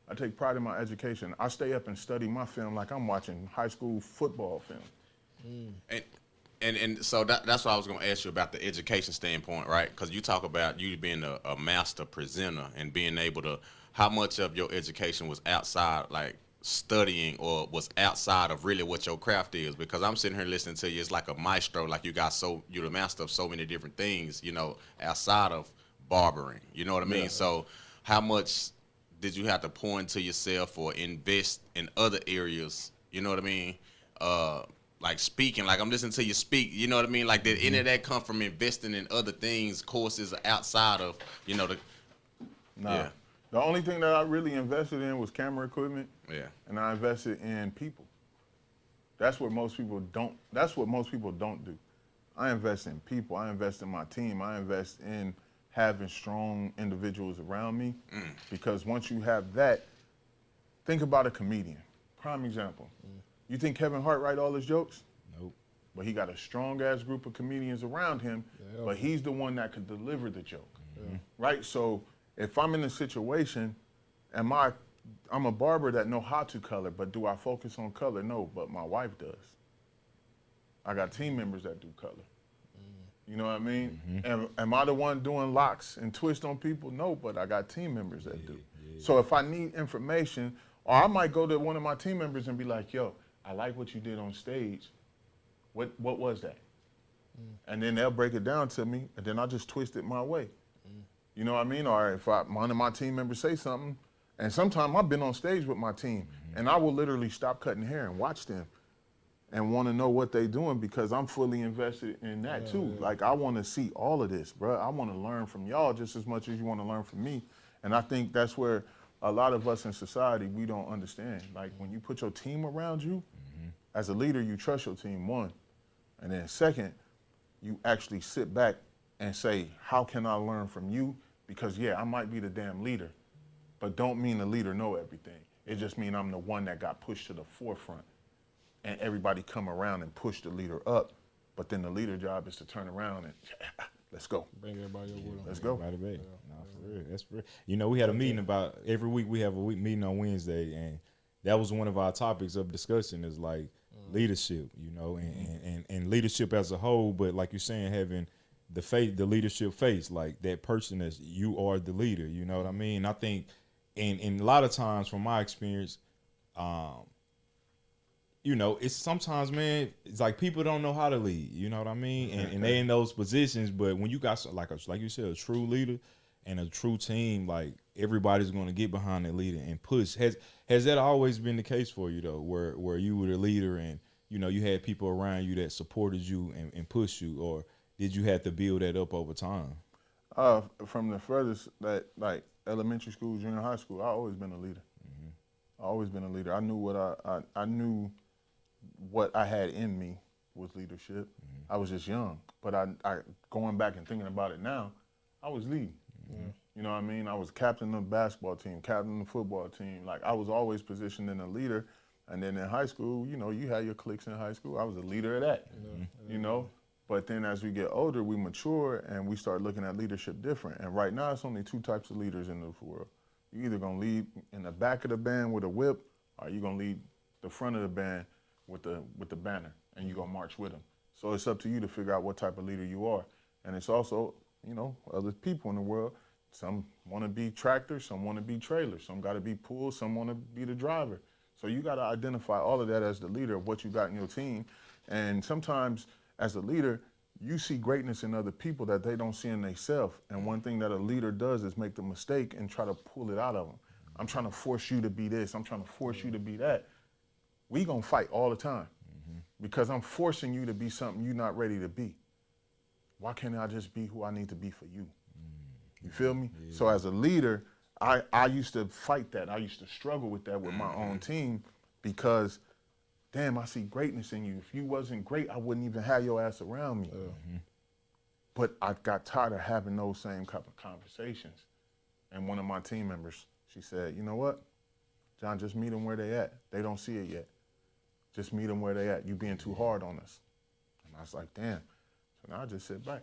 I take pride in my education. I stay up and study my film like I'm watching high school football film. And so that's what I was going to ask you about the education standpoint, right? Because you talk about you being a master presenter and being able to, how much of your education was outside, like studying or was outside of really what your craft is? Because I'm sitting here listening to you, it's like a maestro, like you're the master of so many different things, you know, outside of barbering, you know what I mean? So how much did you have to pour into yourself or invest in other areas, you know what I mean? Like speaking, like I'm listening to you speak, you know what I mean? Like did any of that come from investing in other things, courses outside of, you know, Nah. The only thing that I really invested in was camera equipment. Yeah. And I invested in people. That's what most people don't do. I invest in people. I invest in my team. I invest in having strong individuals around me. Because once you have that, think about a comedian. Prime example. You think Kevin Hart write all his jokes? Nope. But he got a strong ass group of comedians around him, but he's the one that could deliver the joke. Right? So if I'm in a situation, I'm a barber that know how to color, but do I focus on color? No, but my wife does. I got team members that do color. You know what I mean? Am I the one doing locks and twists on people? No, but I got team members that do. So if I need information, or I might go to one of my team members and be like, yo, I like what you did on stage. What was that? And then they'll break it down to me, and then I'll just twist it my way. You know what I mean? Or if one of my team members say something, and sometimes I've been on stage with my team, and I will literally stop cutting hair and watch them and want to know what they're doing because I'm fully invested in that too. Like I want to see all of this, bro. I want to learn from y'all just as much as you want to learn from me. And I think that's where a lot of us in society, we don't understand. Like when you put your team around you, as a leader, you trust your team, one. And then second, you actually sit back and say, how can I learn from you? Because yeah, I might be the damn leader, but don't mean the leader know everything. It just mean I'm the one that got pushed to the forefront and everybody come around and push the leader up. But then the leader job is to turn around and let's go. Bring everybody up with them. Let's go. Right away. No, for real. That's for real. You know, we had a meeting about every week. We have a meeting on Wednesday, and that was one of our topics of discussion is like leadership, you know, and leadership as a whole. But like you're saying, having the leadership face, like that person as you are the leader. You know what I mean? I think, and a lot of times from my experience, you know, it's sometimes, man, it's like people don't know how to lead. You know what I mean? And they in those positions, but when you got like you said, a true leader and a true team, like everybody's going to get behind that leader and push. Has that always been the case for you though, where you were the leader and you know you had people around you that supported you and pushed you, or did you have to build that up over time? From the furthest that like elementary school, junior high school, I always been a leader. I always been a leader. I knew what I knew what I had in me was leadership. I was just young, but I going back and thinking about it now, I was leading. You know what I mean? I was captain of the basketball team, captain of the football team. Like I was always positioned in a leader. And then in high school, you know, you had your cliques in high school. I was a leader of that, you know? But then as we get older, we mature and we start looking at leadership different. And right now, it's only two types of leaders in this world. You're either gonna lead in the back of the band with a whip, or you're gonna lead the front of the band with the banner, and you're gonna march with them. So it's up to you to figure out what type of leader you are. And it's also, you know, other people in the world. Some wanna be tractors, some wanna be trailers, some gotta be pulled, some wanna be the driver. So you gotta identify all of that as the leader of what you got in your team. And sometimes as a leader, you see greatness in other people that they don't see in themselves. And one thing that a leader does is make the mistake and try to pull it out of them. I'm trying to force you to be this, I'm trying to force you to be that. We gonna fight all the time because I'm forcing you to be something you're not ready to be. Why can't I just be who I need to be for you? You feel me? Yeah. So as a leader, I used to fight that. I used to struggle with that with my own team because, damn, I see greatness in you. If you wasn't great, I wouldn't even have your ass around me. But I got tired of having those same type of conversations. And one of my team members, she said, you know what? John, just meet them where they at. They don't see it yet. Just meet them where they at. You being too hard on us. And I was like, damn. So now I just sit back.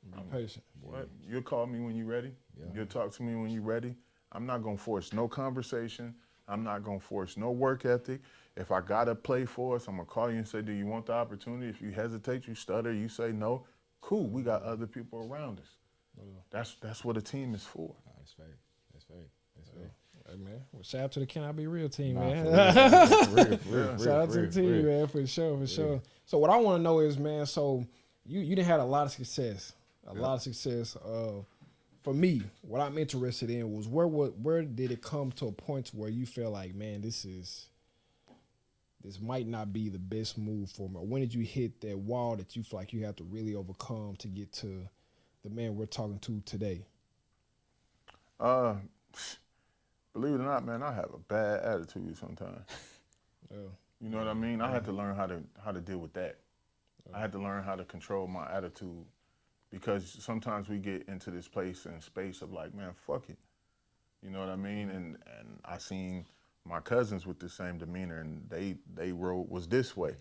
Be patient. What? You'll call me when you're ready. You'll talk to me when you're ready. I'm not gonna force no conversation. I'm not gonna force no work ethic. If I gotta play for us, I'm gonna call you and say, do you want the opportunity? If you hesitate, you stutter, you say no, cool, we got other people around us. That's what a team is for. That's fair. That's fair. That's fair. Hey, man. Well, shout out to the Can I Be Real team, man. Shout out to the team, man, for sure, for sure. So what I want to know is, man, so you done had a lot of success. A lot of success. For me, what I'm interested in was where did it come to a point where you feel like, man, this might not be the best move for me? Or when did you hit that wall that you feel like you have to really overcome to get to the man we're talking to today? Believe it or not, man, I have a bad attitude sometimes. You know what I mean? I had to learn how to deal with that. I had to learn how to control my attitude, because sometimes we get into this place and space of like, man, fuck it. You know what I mean? And I seen my cousins with the same demeanor, and they road was this way.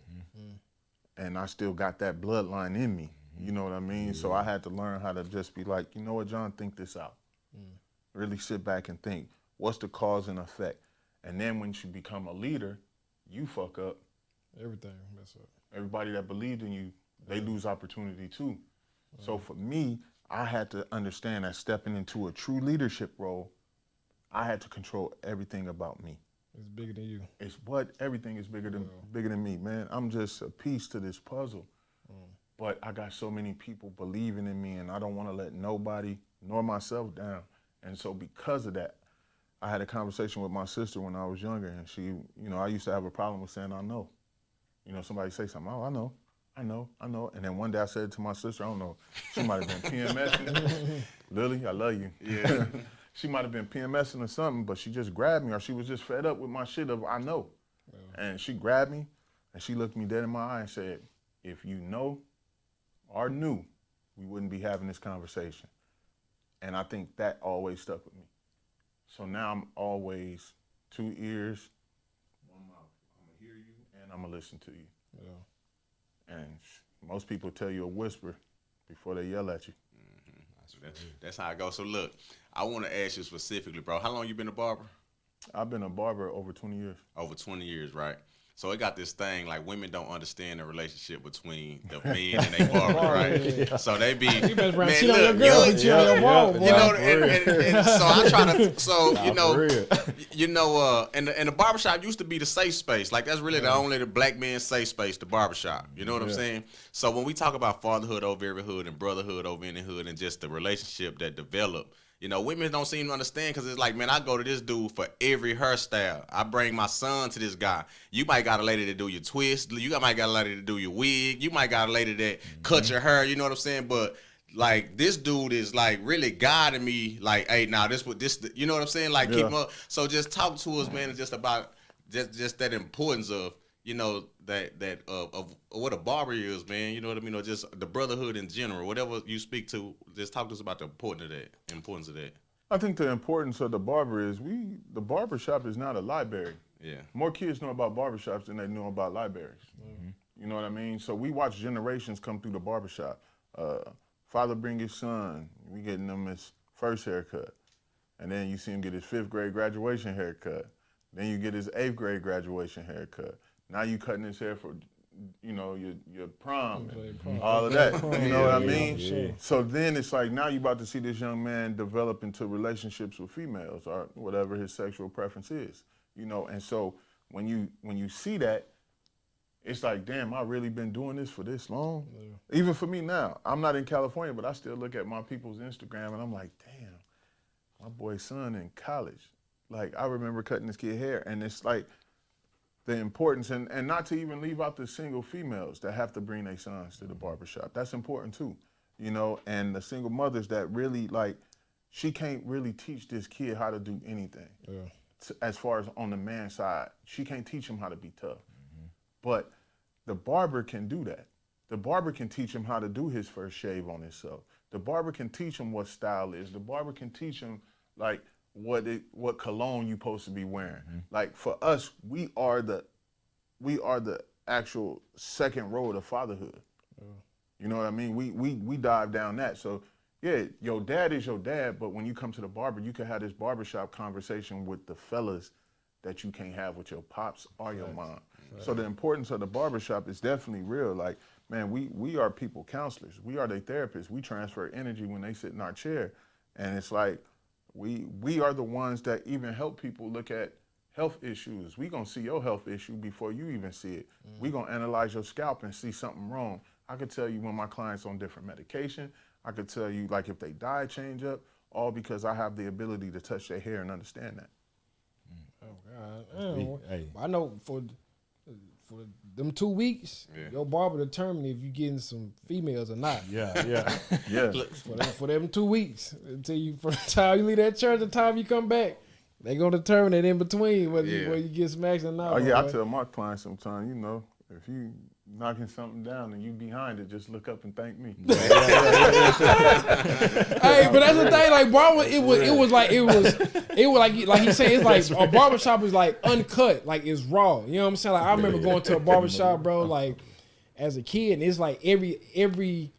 And I still got that bloodline in me. You know what I mean? So I had to learn how to just be like, you know what, John, think this out. Really sit back and think, what's the cause and effect? And then when you become a leader, you fuck up. Everything mess up. Everybody that believed in you, they lose opportunity too. So for me, I had to understand that stepping into a true leadership role, I had to control everything about me. It's bigger than you. Everything is bigger than me, man. I'm just a piece to this puzzle. But I got so many people believing in me, and I don't want to let nobody nor myself down. And so because of that, I had a conversation with my sister when I was younger, and she, you know, I used to have a problem with saying I know. You know, somebody say something, oh, I know. And then one day I said to my sister, I don't know, she might have been PMSing. Lily, I love you. Yeah. She might have been PMSing or something, but she just grabbed me, or she was just fed up with my shit of I know. And she grabbed me, and she looked me dead in my eye and said, if you know or knew, we wouldn't be having this conversation. And I think that always stuck with me. So now I'm always 2 ears, 1 mouth. I'm gonna hear you and I'm gonna listen to you. And most people tell you a whisper before they yell at you. That's how it goes. So look, I want to ask you specifically, bro, how long you been a barber? I've been a barber over 20 years. Over 20 years, right? So it got this thing, like women don't understand the relationship between the men and they barber, right? Yeah. So they be, You better man, cheat on your look, girl, but cheat on your wall, boy. you know, and so I try to, so, and the barbershop used to be the safe space. Like that's really the only the black man safe space, the barbershop. You know what I'm saying? So when we talk about fatherhood over every hood and brotherhood over any hood and just the relationship that developed, you know, women don't seem to understand, because it's like, man, I go to this dude for every hairstyle. I bring my son to this guy. You might got a lady to do your twist. You might got a lady to do your wig. You might got a lady that cut your hair. You know what I'm saying? But like this dude is like really guiding me. Like, hey, now this, you know what I'm saying? Like keep up. So just talk to us, man, just about just that importance of, you know, that of what a barber is, man. You know what I mean? Or just the brotherhood in general. Whatever you speak to, just talk to us about the importance of that. I think the importance of the barber is the barbershop is not a library. Yeah. More kids know about barbershops than they know about libraries. You know what I mean? So we watch generations come through the barbershop. Father bring his son, we getting him his first haircut. And then you see him get his 5th grade graduation haircut. Then you get his 8th grade graduation haircut. Now you cutting his hair for, you know, your prom and all of that. You know what I mean? Sure. So then it's like, now you about to see this young man develop into relationships with females or whatever his sexual preference is. You know, and so when you see that, it's like, damn, I really been doing this for this long? Even for me now, I'm not in California, but I still look at my people's Instagram and I'm like, damn, my boy's son in college. Like, I remember cutting this kid hair, and it's like, the importance, and not to even leave out the single females that have to bring their sons to the barbershop. That's important too, you know, and the single mothers that really, like, she can't really teach this kid how to do anything. As far as on the man side, she can't teach him how to be tough. But the barber can do that. The barber can teach him how to do his first shave on himself. The barber can teach him what style is. The barber can teach him, like, what cologne you supposed to be wearing. Like for us, we are the actual second road of fatherhood. You know what I mean? We dive down that. So yeah, your dad is your dad, but when you come to the barber, you can have this barbershop conversation with the fellas that you can't have with your pops or your mom. So the importance of the barbershop is definitely real. Like, man, we are people counselors. We are their therapists. We transfer energy when they sit in our chair. And it's like, We are the ones that even help people look at health issues. We gonna see your health issue before you even see it. We gonna analyze your scalp and see something wrong. I could tell you when my clients on different medication. I could tell you like if they diet change up, all because I have the ability to touch their hair and understand that. Oh God, I know for them 2 weeks, your barber determine if you getting some females or not. Yeah. For them 2 weeks until you from the time you leave that church, the time you come back, they gonna determine it in between whether you get smacked or not. Oh yeah, I tell my clients sometimes, you know, if you knocking something down and you behind it, just look up and thank me. Hey, but that's the thing. Like barber, it was like he said, it's like a barbershop is like uncut, like it's raw. You know what I'm saying? Like I remember going to a barbershop, bro, like as a kid, and it's like every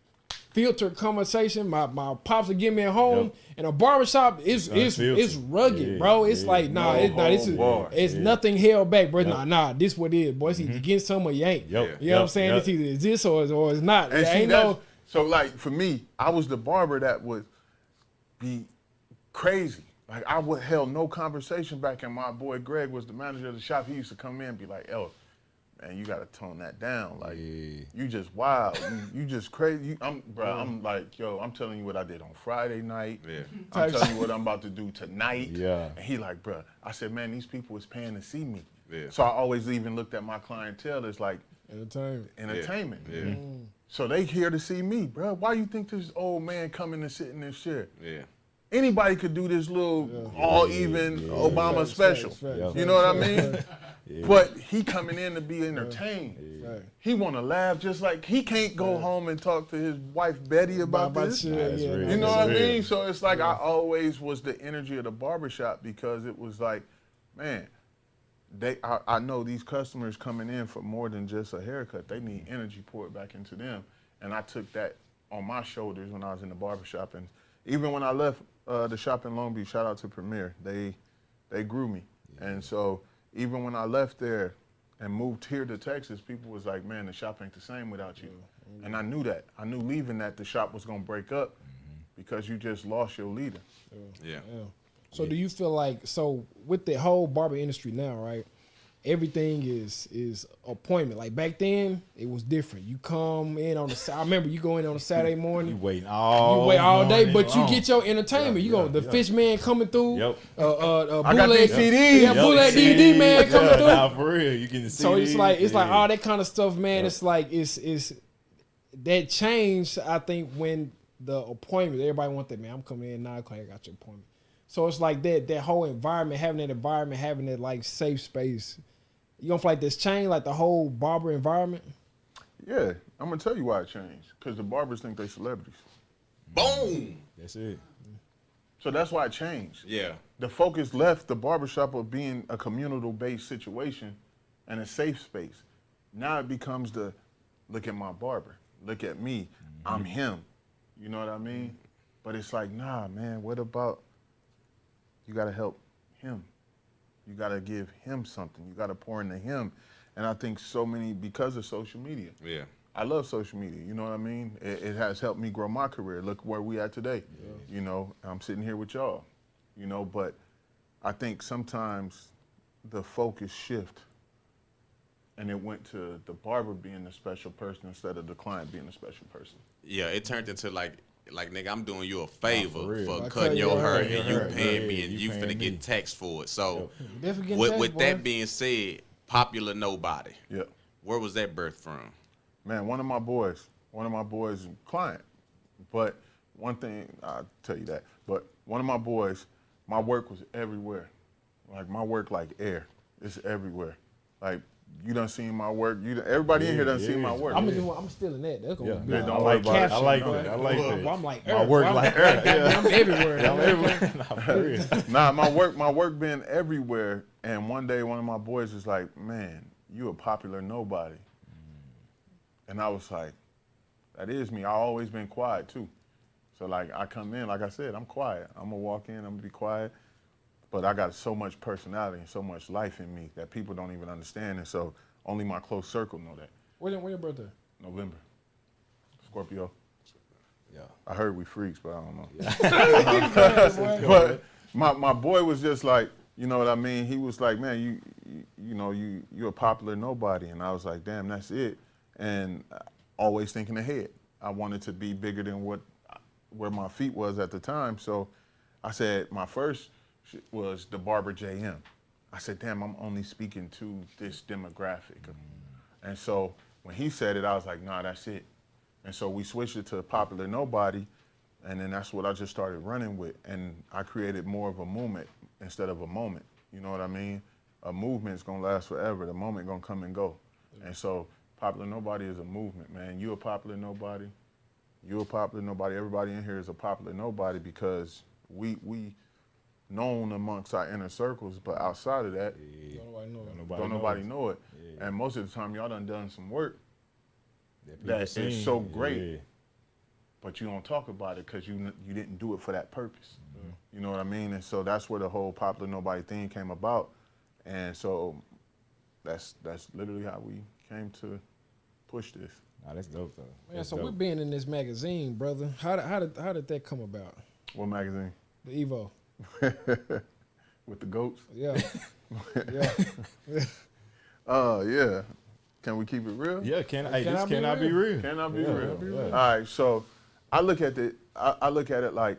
filtered conversation my pops would give me at home, and a barbershop it's rugged, bro. It's like it's nothing held back, bro. Nah, this what it is, boy. It's either getting some or you ain't. You know what I'm saying? It's either this or it's not. And ain't so like for me, I was the barber that would be crazy. Like I would held no conversation back, and my boy Greg was the manager of the shop. He used to come in and be like, "Yo, man, you gotta tone that down. Like you just wild. You just crazy. I'm like, yo, I'm telling you what I did on Friday night. I'm telling you what I'm about to do tonight. And he like, bro, I said, man, these people is paying to see me. So I always even looked at my clientele as like entertainment. So they here to see me, bro. Why you think this old man coming to sit in this chair? Anybody could do this little all even Obama special. You know what I mean? But he coming in to be entertained. He want to laugh just like he can't go home and talk to his wife Betty about this. You know what I mean? So it's like I always was the energy of the barbershop because it was like, man, I know these customers coming in for more than just a haircut. They need energy poured back into them. And I took that on my shoulders when I was in the barbershop. And even when I left the shop in Long Beach, shout out to Premier, they grew me. And so even when I left there and moved here to Texas, people was like, man, the shop ain't the same without you. And I knew that. I knew leaving that the shop was going to break up because you just lost your leader. So do you feel like, so with the whole barber industry now, right, everything is appointment. Like back then, it was different. You come in on I remember you go in on a Saturday morning. You wait all day, but you get your entertainment. The Fish Man coming through. I got these CDs. Bootleg DVD man coming through. Nah, for real, you get the CDs. So it's like all that kind of stuff, man. It's like it's that changed. I think when the appointment, everybody want that, man. I'm coming in 9 o'clock. I got your appointment. So it's like that whole environment, having that like safe space. You don't feel like this changed, like the whole barber environment? Yeah, I'm gonna tell you why it changed. Because the barbers think they celebrities. Boom. That's it. So that's why it changed. Yeah. The focus left the barbershop of being a communal-based situation and a safe space. Now it becomes the look at my barber, look at me, I'm him. You know what I mean? But it's like, nah, man, what about you gotta help him? You gotta give him something. You gotta pour into him. And I think so many, because of social media. Yeah. I love social media, you know what I mean? It has helped me grow my career. Look where we at today. You know, I'm sitting here with y'all, you know, but I think sometimes the focus shift and it went to the barber being the special person instead of the client being the special person. Yeah, it turned into like nigga, I'm doing you a favor for cutting your hair and you paying me and you finna get taxed for it. So with that being said, Popular Nobody. Yeah. Where was that birthed from? Man, one of my boys, client. But one thing, I'll tell you that, but one of my boys, my work was everywhere. Like my work like air. It's everywhere. Like you done seen my work. Everybody in here done seen my work. I'm stealing that. That's gonna be don't worry about it. I like that. I'm like, my work like I'm everywhere. I'm everywhere. Nah, my work been everywhere. And one day, one of my boys was like, "Man, you a popular nobody." And I was like, "That is me. I always been quiet too." So like, I come in, like I said, I'm quiet. I'm gonna walk in, I'm gonna be quiet. But I got so much personality and so much life in me that people don't even understand. And so only my close circle know that. When your birthday? November. Scorpio. Yeah. I heard we freaks, but I don't know. my boy was just like, you know what I mean? He was like, man, you're a popular nobody. And I was like, damn, that's it. And always thinking ahead. I wanted to be bigger than where my feet was at the time. So I said, my first was the Barber JM. I said, damn, I'm only speaking to this demographic. And so when he said it, I was like, nah, that's it. And so we switched it to popular nobody. And then that's what I just started running with. And I created more of a movement instead of a moment. You know what I mean? A movement's gonna last forever. The moment gonna come and go. And so popular nobody is a movement, man. You a popular nobody. You a popular nobody. Everybody in here is a popular nobody because we known amongst our inner circles, but outside of that, don't nobody know it. Yeah. And most of the time, y'all done some work that is so great, but you don't talk about it because you didn't do it for that purpose. You know what I mean? And so that's where the whole popular nobody thing came about. And so that's literally how we came to push this. Nah, that's dope though. Man, so we're being in this magazine, brother. How did that come about? What magazine? The Evo. With the goats? Yeah. Yeah. Yeah. Can we keep it real? Yeah, can I be real? Can I be real? All right, so I look at it like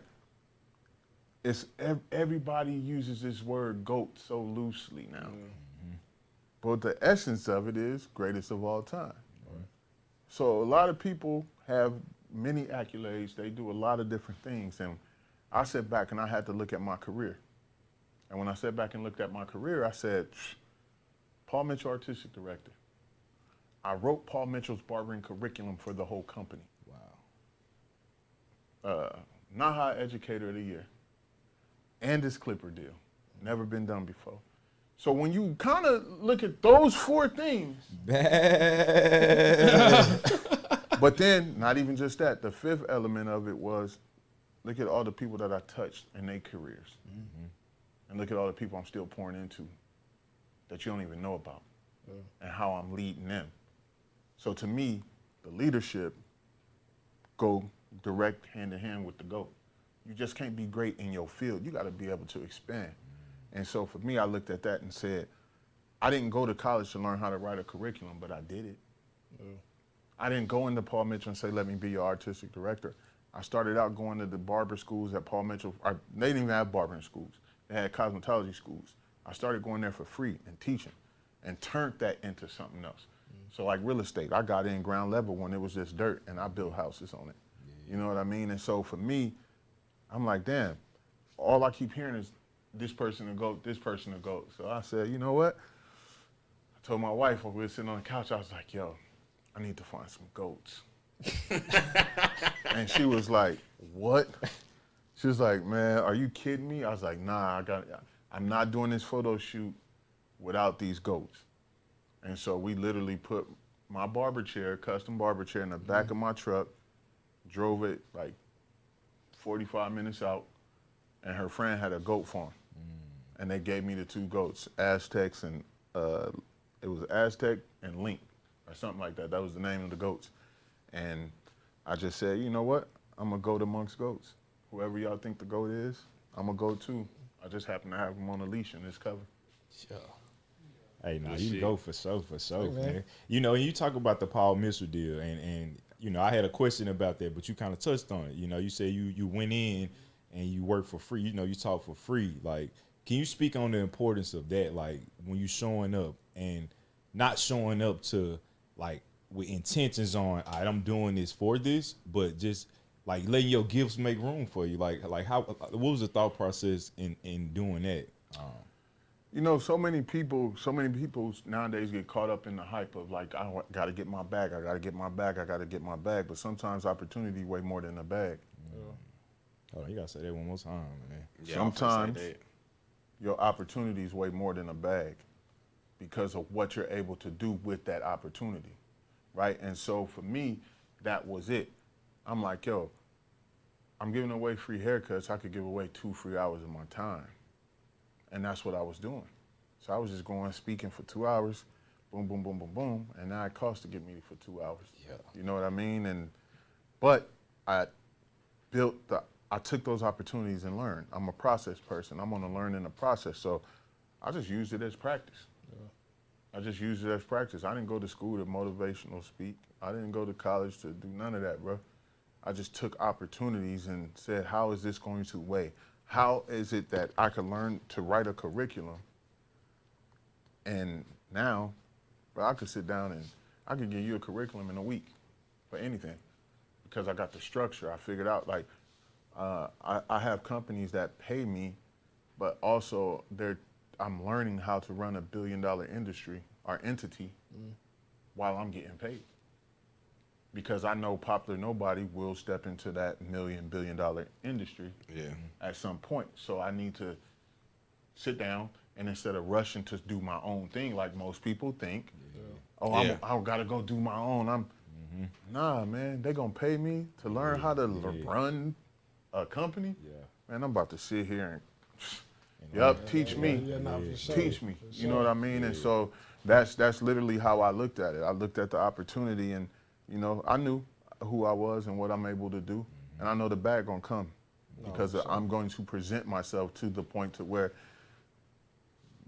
everybody uses this word GOAT so loosely now. But the essence of it is greatest of all time. So a lot of people have many accolades. They do a lot of different things. And I sat back and I had to look at my career. And when I sat back and looked at my career, I said, Paul Mitchell, artistic director. I wrote Paul Mitchell's barbering curriculum for the whole company. Wow. Naha Educator of the Year. And this Clipper deal. Never been done before. So when you kind of look at those four things. But then, not even just that, the fifth element of it was, look at all the people that I touched in their careers. And look at all the people I'm still pouring into that you don't even know about. And how I'm leading them. So to me, the leadership go direct hand in hand with the GOAT. You just can't be great in your field. You got to be able to expand. And so for me, I looked at that and said, I didn't go to college to learn how to write a curriculum, but I did it. I didn't go into Paul Mitchell and say, let me be your artistic director. I started out going to the barber schools at Paul Mitchell. They didn't even have barbering schools. They had cosmetology schools. I started going there for free and teaching and turned that into something else. So like real estate, I got in ground level when it was just dirt and I built houses on it. You know what I mean? And so for me, I'm like, damn, all I keep hearing is this person to go, this person to go. So I said, you know what? I told my wife when we were sitting on the couch, I was like, yo, I need to find some goats. And she was like, what? She was like, man, are you kidding me? I was like, nah, I'm not doing this photo shoot without these goats. And so we literally put my barber chair, custom barber chair, in the back of my truck, drove it like 45 minutes out, and her friend had a goat farm. And they gave me the two goats, Aztecs and, it was Aztec and Link, or something like that. That was the name of the goats. And I just said, you know what? I'm a goat amongst goats. Whoever y'all think the goat is, I'm a goat too. I just happen to have him on a leash in this cover. Sure. Hey, nah, you go for so, man. You know, and you talk about the Paul Mitchell deal, and you know, I had a question about that, but you kind of touched on it. You know, you said you went in and you worked for free. You know, you taught for free. Like, can you speak on the importance of that? Like, when you showing up and not showing up to, like, with intentions on, all right, I'm doing this for this, but just like letting your gifts make room for you. Like how, what was the thought process in doing that? You know, so many people nowadays get caught up in the hype of like, I got to get my bag, I got to get my bag, I got to get my bag. But sometimes opportunity way more than a bag. Oh, you got to say that one more time, man. Yeah, sometimes your opportunities way more than a bag because of what you're able to do with that opportunity, right? And so for me, that was it. I'm like, yo, I'm giving away free haircuts. I could give away 2 free hours of my time. And that's what I was doing. So I was just going speaking for 2 hours, boom, boom, boom, boom, boom, and now it costs to get me for 2 hours. Yeah. You know what I mean? But I built I took those opportunities and learned. I'm a process person. I'm gonna learn in the process. So I just used it as practice. I just used it as practice. I didn't go to school to motivational speak. I didn't go to college to do none of that, bro. I just took opportunities and said, how is this going to weigh? How is it that I can learn to write a curriculum? And now, bro, I could sit down and I could give you a curriculum in a week for anything because I got the structure. I figured out, like, I have companies that pay me, but also I'm learning how to run a $1 billion industry or entity while I'm getting paid. Because I know Popular Nobody will step into that $1 billion industry at some point. So I need to sit down and instead of rushing to do my own thing like most people think, I gotta go do my own. Nah, man, they gonna pay me to learn how to run a company. Man, I'm about to sit here and teach me. Teach me. You know what I mean? And so that's literally how I looked at it. I looked at the opportunity and, you know, I knew who I was and what I'm able to do. And I know the bag gonna come because I'm going to present myself to the point to where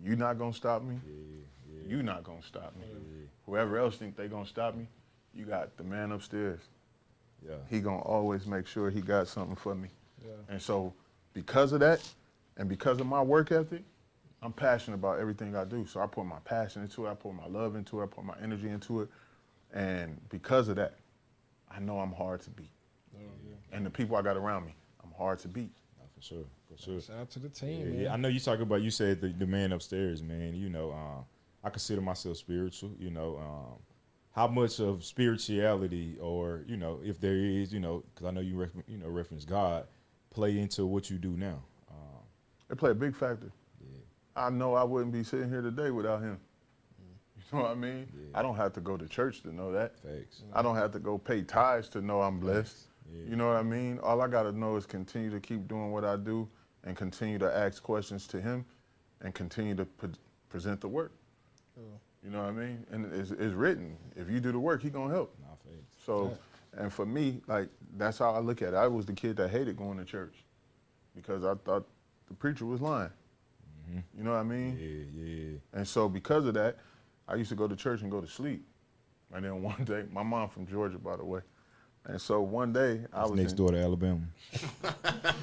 you're not gonna stop me. You're not gonna stop me. Whoever else think they gonna stop me, you got the man upstairs. He gonna always make sure he got something for me. And so because of that and because of my work ethic, I'm passionate about everything I do. So I put my passion into it, I put my love into it, I put my energy into it. And because of that, I know I'm hard to beat. And the people I got around me, I'm hard to beat. For sure. Shout out to the team, man. I know you talk about, you said the man upstairs, man. You know, I consider myself spiritual, you know. How much of spirituality or, you know, if there is, you know, because I know you reference God, play into what you do now? It play a big factor. I know I wouldn't be sitting here today without him. You know what I mean? I don't have to go to church to know that. Facts. I don't have to go pay tithes to know I'm blessed. You know what I mean? All I got to know is continue to keep doing what I do and continue to ask questions to him and continue to present the work. You know what I mean? And it's written. If you do the work, he going to help. So, and for me, like, that's how I look at it. I was the kid that hated going to church because I thought the preacher was lying. You know what I mean? And so because of that, I used to go to church and go to sleep. And then one day, my mom from Georgia, by the way. And so one day, I was next door to Alabama.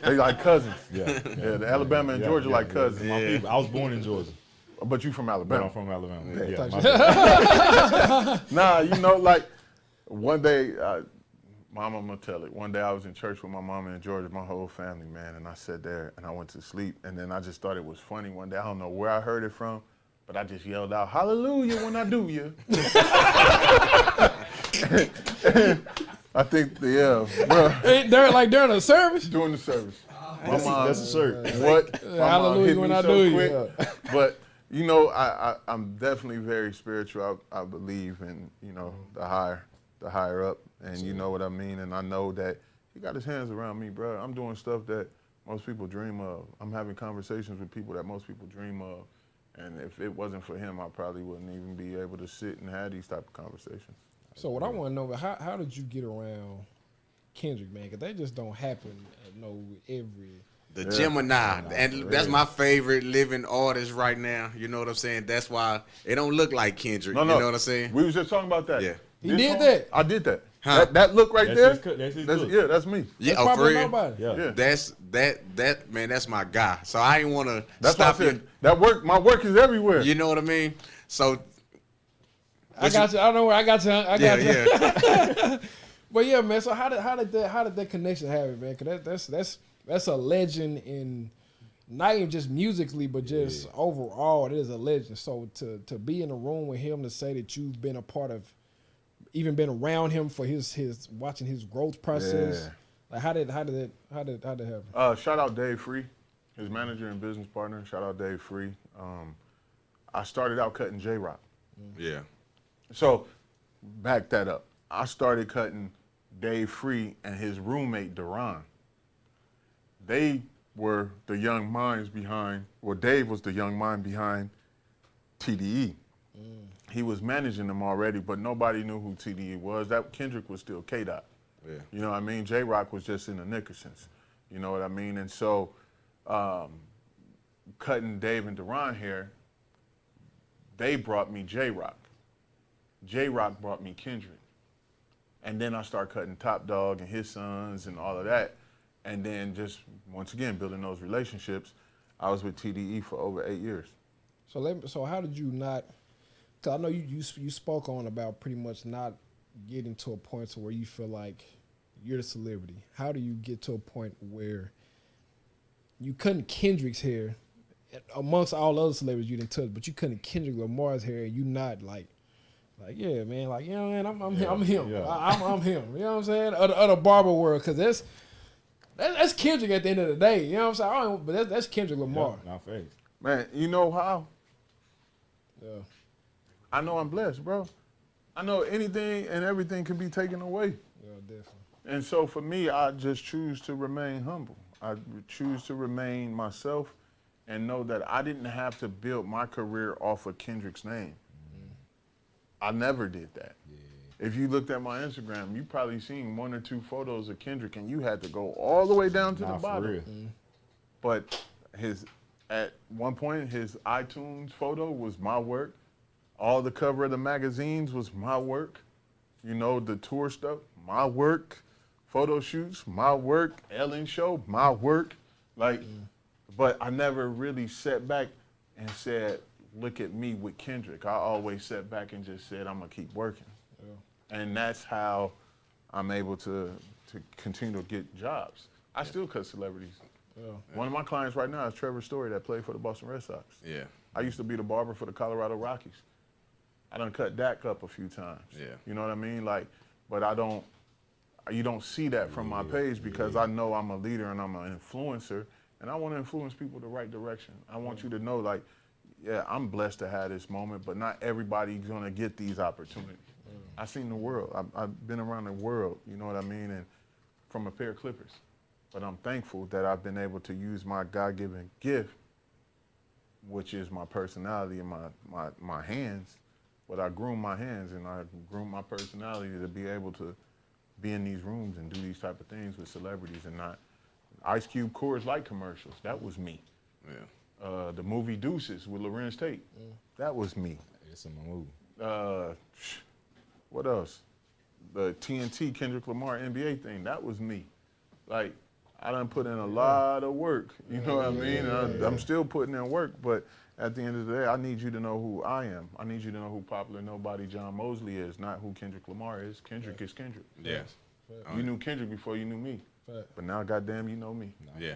They like cousins. The Alabama and Georgia like cousins. I was born in Georgia. But you from Alabama. I'm from Alabama. Nah, you know, like one day, Mama, I'm gonna tell it. One day I was in church with my mama in Georgia, my whole family, man, and I sat there and I went to sleep. And then I just thought it was funny one day. I don't know where I heard it from, but I just yelled out, "Hallelujah" when I do you. I think, bro. They're during the service? During the service. My mom, that's a shirt. What? Hallelujah when I do you. But, you know, I'm definitely very spiritual. I believe in, you know, the higher up, and you know what I mean. And I know that he got his hands around me, bro. I'm doing stuff that most people dream of. I'm having conversations with people that most people dream of. And if it wasn't for him, I probably wouldn't even be able to sit and have these type of conversations. So what I want to know, how did you get around Kendrick, man? Because they just don't happen, every... The Gemini, and that's my favorite living artist right now. You know what I'm saying? That's why it don't look like Kendrick. No. You know what I'm saying? We was just talking about that. Yeah. He did that? I did that. Huh? That look right that's there? That's his look. Yeah, that's me. Yeah, that's for real? Nobody. Yeah. That's man, that's my guy. So I ain't want to stop you. My work is everywhere. You know what I mean? So I got you. I know where I got you. Yeah. But yeah, man. So how did that connection happen, man? Because that's a legend in not even just musically, but just overall. It is a legend. So to be in a room with him, to say that you've been a part of, even been around him for his watching his growth process. Like how did that happen? Shout out Dave Free, his manager and business partner. Shout out Dave Free. I started out cutting J-Rock. Yeah. So back that up. I started cutting Dave Free and his roommate Duran. They were the young minds behind, Dave was the young mind behind TDE. He was managing them already, but nobody knew who TDE was. That Kendrick was still K-Dot. Yeah. You know what I mean? J-Rock was just in the Nickersons. You know what I mean? And so, cutting Dave and Deron hair, they brought me J-Rock. J-Rock brought me Kendrick. And then I started cutting Top Dog and his sons and all of that. And then just, once again, building those relationships. I was with TDE for over 8 years. So how did you not, because I know you spoke on about pretty much not getting to a point to where you feel like you're the celebrity. How do you get to a point where you cutting Kendrick's hair amongst all other celebrities you didn't touch, but you cutting Kendrick Lamar's hair and you not like yeah, man, like, you know, man, I'm him. Yeah. I'm him. You know what I'm saying? Of the barber world, because that's Kendrick at the end of the day. You know what I'm saying? But that's Kendrick Lamar. Yeah, not face. Man, you know how? Yeah. I know I'm blessed, bro. I know anything and everything can be taken away. Yeah, definitely. And so for me, I just choose to remain humble. I choose to remain myself and know that I didn't have to build my career off of Kendrick's name. I never did that. Yeah. If you looked at my Instagram, you probably seen 1 or 2 photos of Kendrick, and you had to go all the way down to the bottom. For real. But at one point, his iTunes photo was my work. All the cover of the magazines was my work. You know, the tour stuff, my work. Photo shoots, my work. Ellen show, my work. Like, but I never really sat back and said, look at me with Kendrick. I always sat back and just said, I'm gonna keep working. Yeah. And that's how I'm able to continue to get jobs. I still cut celebrities. Yeah. One of my clients right now is Trevor Story that played for the Boston Red Sox. Yeah. I used to be the barber for the Colorado Rockies. I done cut Dak up a few times. Yeah. You know what I mean? Like, but you don't see that from my page because I know I'm a leader and I'm an influencer, and I want to influence people the right direction. I want you to know, like, yeah, I'm blessed to have this moment, but not everybody's gonna get these opportunities. I've seen the world. I've been around the world, you know what I mean, and from a pair of clippers. But I'm thankful that I've been able to use my God-given gift, which is my personality and my hands. But I groom my hands and I groom my personality to be able to be in these rooms and do these type of things with celebrities and not Ice Cube Coors Light commercials. That was me. Yeah. The movie Deuces with Lorenz Tate. That was me. It's in my movie. What else? The TNT Kendrick Lamar NBA thing. That was me. Like, I done put in a lot of work. You know what I mean? I'm still putting in work, but at the end of the day, I need you to know who I am. I need you to know who Popular Nobody John Mosley is, not who Kendrick Lamar is. Kendrick is Kendrick. Yeah. You knew Kendrick before you knew me. But now, goddamn, you know me. Yeah.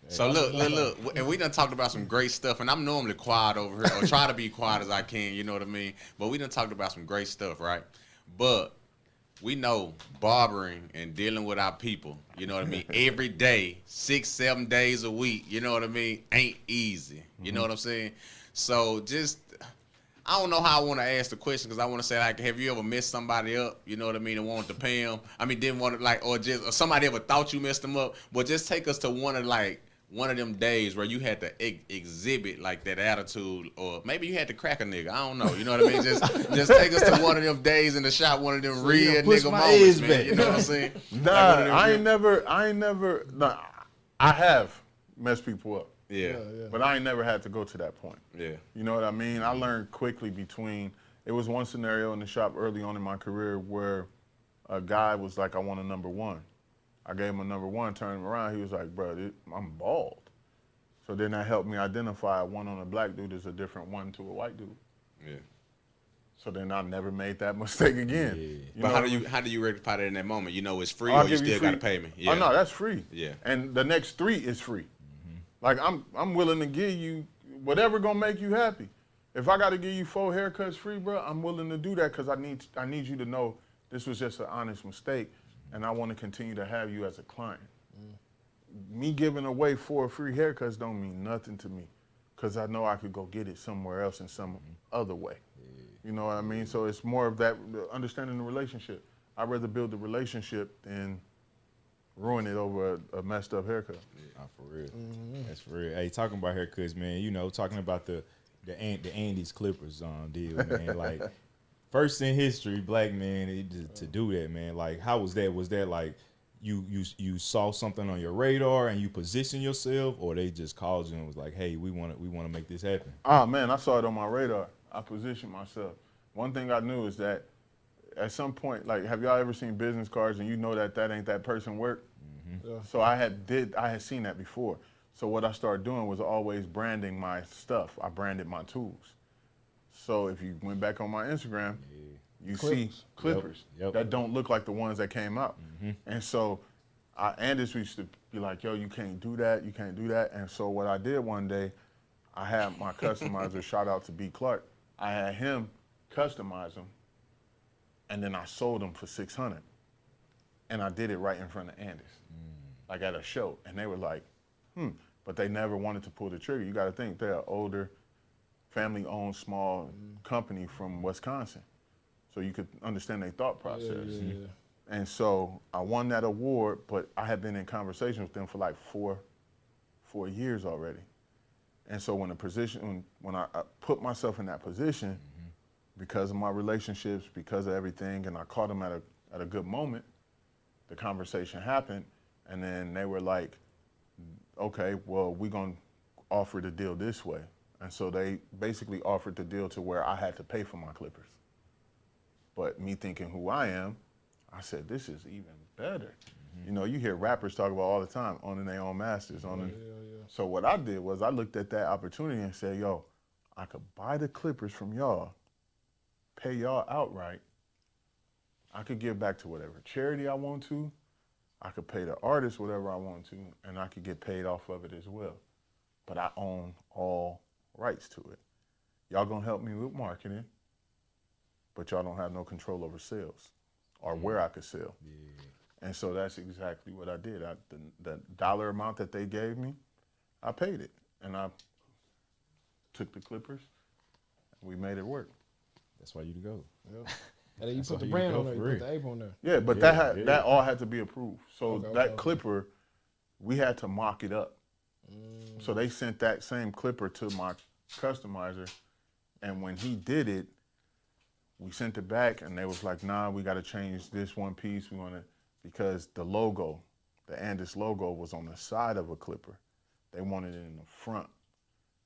So look, and we done talked about some great stuff, and I'm normally quiet over here, or try to be quiet as I can, you know what I mean? But we done talked about some great stuff, right? But we know barbering and dealing with our people, you know what I mean, every day, 6-7 days a week, you know what I mean, ain't easy. You know what I'm saying? So just, I don't know how I want to ask the question, because I want to say, like, have you ever messed somebody up, you know what I mean, and wanted to pay them? I mean, didn't want to, like, or somebody ever thought you messed them up, but just take us to one of them days where you had to exhibit, like, that attitude, or maybe you had to crack a nigga, I don't know, you know what I mean? Just take us to one of them days in the shop, one of them real nigga moments, man, you know what I'm saying? Nah, I ain't never, nah, I have messed people up. Yeah. But I ain't never had to go to that point. Yeah. You know what I mean? I learned quickly it was one scenario in the shop early on in my career where a guy was like, I want a number 1. I gave him a number 1, turned him around. He was like, bro, I'm bald. So then that helped me identify one on a black dude is a different one to a white dude. Yeah. So then I never made that mistake again. Yeah. But how do you rectify that in that moment? You know it's free, or you still got to pay me? Yeah. Oh, no, that's free. Yeah. And the next 3 is free. Like, I'm willing to give you whatever gonna make you happy. If I gotta give you 4 haircuts free, bro, I'm willing to do that because I need you to know this was just an honest mistake, and I want to continue to have you as a client. Me giving away 4 free haircuts don't mean nothing to me because I know I could go get it somewhere else in some other way. You know what I mean? So it's more of that understanding the relationship. I'd rather build the relationship than ruin it over a messed up haircut. Yeah, for real. That's for real. Hey, talking about haircuts, man, you know, talking about the Andy's Clippers deal, man. Like, first in history, black man to do that, man. Like, how was that? Was that like you saw something on your radar and you position yourself, or they just called you and was like, hey, we want to make this happen? Oh man, I saw it on my radar. I positioned myself. One thing I knew is that at some point, like, have y'all ever seen business cards and you know that ain't that person work? Mm-hmm. Yeah. So I had seen that before. So what I started doing was always branding my stuff. I branded my tools. So if you went back on my Instagram, you see clippers that don't look like the ones that came out. Mm-hmm. And so Anders used to be like, yo, you can't do that, you can't do that. And so what I did one day, I had my customizer, shout out to B. Clark, I had him customize them, and then I sold them for $600. And I did it right in front of Anders, like at a show. And they were like, but they never wanted to pull the trigger. You gotta think, they're an older, family-owned small company from Wisconsin. So you could understand their thought process. Yeah. And so I won that award, but I had been in conversation with them for like four years already. And so when I put myself in that position, because of my relationships, because of everything, and I caught them at a good moment, the conversation happened, and then they were like, okay, well, we're gonna offer the deal this way. And so they basically offered the deal to where I had to pay for my clippers. But me thinking who I am, I said, this is even better. You know, you hear rappers talk about all the time, owning their own masters. So what I did was I looked at that opportunity and said, yo, I could buy the clippers from y'all, pay y'all outright. I could give back to whatever charity I want to. I could pay the artist whatever I want to, and I could get paid off of it as well. But I own all rights to it. Y'all gonna help me with marketing, but y'all don't have no control over sales or where I could sell. Yeah. And so that's exactly what I did. The dollar amount that they gave me, I paid it. And I took the clippers, and we made it work. That's why you go. Yeah. And then you put the brand on there, you put the ape on there. Yeah, but that all had to be approved. So that clipper, we had to mock it up. So they sent that same clipper to my customizer, and when he did it, we sent it back, and they was like, nah, we got to change this one piece. We want to, because the logo, the Anders logo was on the side of a clipper. They wanted it in the front.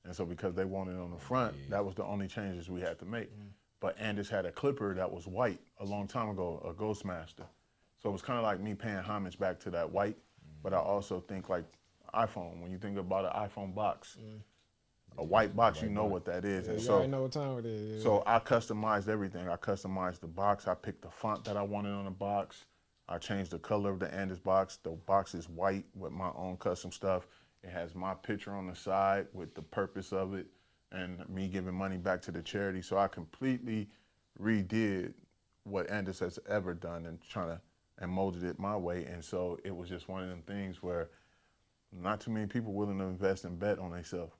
And so because they wanted it on the front, that was the only changes we had to make. But Anders had a clipper that was white a long time ago, a Ghostmaster. So it was kind of like me paying homage back to that white, but I also think like iPhone, when you think about an iPhone box, a white box, you know what that is. Yeah, and so I know what time it is. Yeah. So I customized everything. I customized the box. I picked the font that I wanted on the box. I changed the color of the Anders box. The box is white with my own custom stuff. It has my picture on the side with the purpose of it and me giving money back to the charity. So I completely redid what Anders has ever done and molded it my way. And so it was just one of them things where not too many people willing to invest and bet on themselves.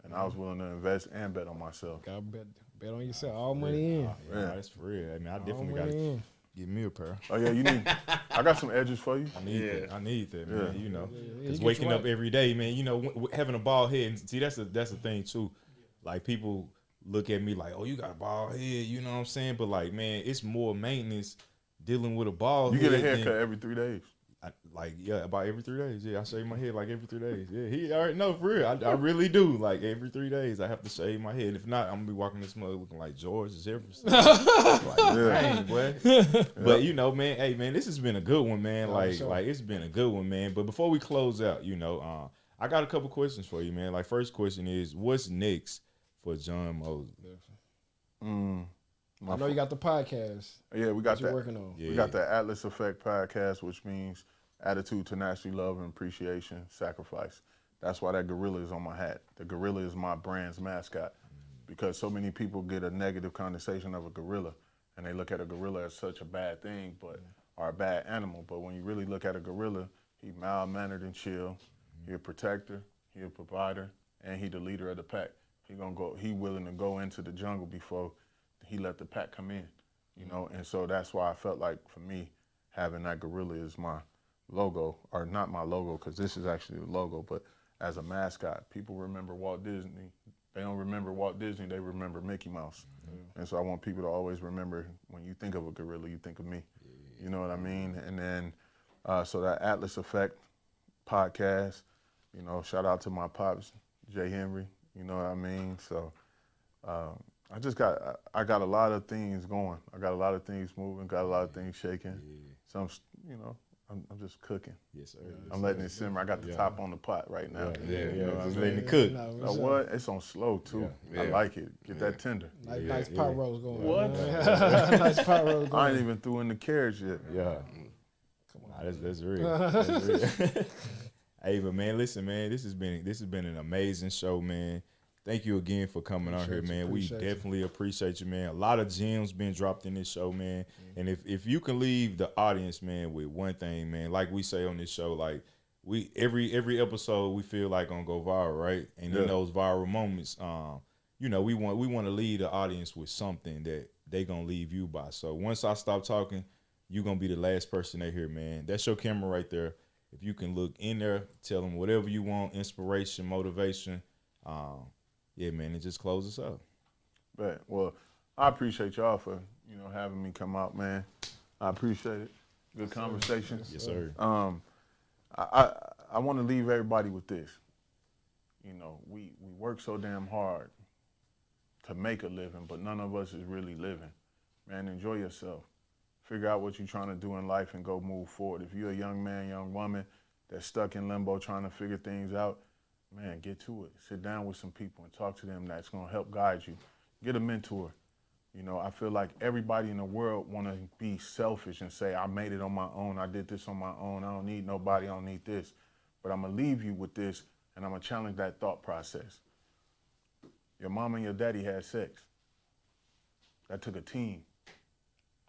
And I was willing to invest and bet on myself. Gotta bet on yourself. All money in. Yeah, that's for real. I mean, I definitely got to get me a pair. Oh yeah, you need. I got some edges for you. I need that, man. You know, because waking up every day, man. You know, having a bald head. And see, that's the thing too. Like people look at me like, oh, you got a bald head. You know what I'm saying? But like, man, it's more maintenance dealing with a bald head. You get a haircut every 3 days. About every 3 days. Yeah, I shave my head like every 3 days. Yeah, he already know for real. I really do. Like every 3 days, I have to shave my head. If not, I'm gonna be walking this mug looking like George Jefferson. Dang, boy. But you know, man. Hey, man, this has been a good one, man. Like it's been a good one, man. But before we close out, you know, I got a couple questions for you, man. Like first question is, what's next for John Mosley? I know you got the podcast. Yeah, we got that. Working on. We got the Atlas Effect podcast, which means attitude, tenacity, love, and appreciation, sacrifice. That's why that gorilla is on my hat. The gorilla is my brand's mascot, because so many people get a negative connotation of a gorilla, and they look at a gorilla as such a bad thing, or a bad animal. But when you really look at a gorilla, he mild-mannered and chill. He a protector, he a provider, and he the leader of the pack. He willing to go into the jungle before he let the pack come in, you know? And so that's why I felt like, for me, having that gorilla is my logo, or not my logo, because this is actually the logo, but as a mascot, people remember Walt Disney. They don't remember Walt Disney, they remember Mickey Mouse. And so I want people to always remember, when you think of a gorilla, you think of me. You know what I mean? And then So that Atlas Effect podcast, you know, shout out to my pops, Jay Henry, you know what I mean? So I got a lot of things going. I got a lot of things moving, got a lot of things shaking. Yeah. So I'm just cooking. Yes, sir. I'm letting it simmer. I got the top on the pot right now. Yeah. You know what Just I letting mean? it cook. No, So what? It's on slow too. Yeah. I like it. Get that tender. Nice pot roast going. What? Nice pot roast going. I ain't even through in the carrots yet. Yeah. Nah, that's real. That's real. Hey, but man, listen, man, this has been an amazing show, man. Thank you again for coming on here, man. We definitely appreciate you, man. A lot of gems been dropped in this show, man. Mm-hmm. And if you can leave the audience, man, with one thing, man, like we say on this show, like we every episode we feel like gonna go viral, right? And in those viral moments, you know, we want to leave the audience with something that they gonna leave you by. So once I stop talking, you gonna be the last person they hear, man. That's your camera right there. If you can look in there, tell them whatever you want, inspiration, motivation. Yeah, man, it just closes up. But well, I appreciate y'all for having me come out, man. I appreciate it. Good conversation. Yes, sir. I want to leave everybody with this. You know, we work so damn hard to make a living, but none of us is really living. Man, enjoy yourself. Figure out what you're trying to do in life and go move forward. If you're a young man, young woman that's stuck in limbo trying to figure things out, man, get to it. Sit down with some people and talk to them that's going to help guide you. Get a mentor. You know, I feel like everybody in the world want to be selfish and say, I made it on my own. I did this on my own. I don't need nobody. I don't need this. But I'm going to leave you with this, and I'm going to challenge that thought process. Your mom and your daddy had sex. That took a team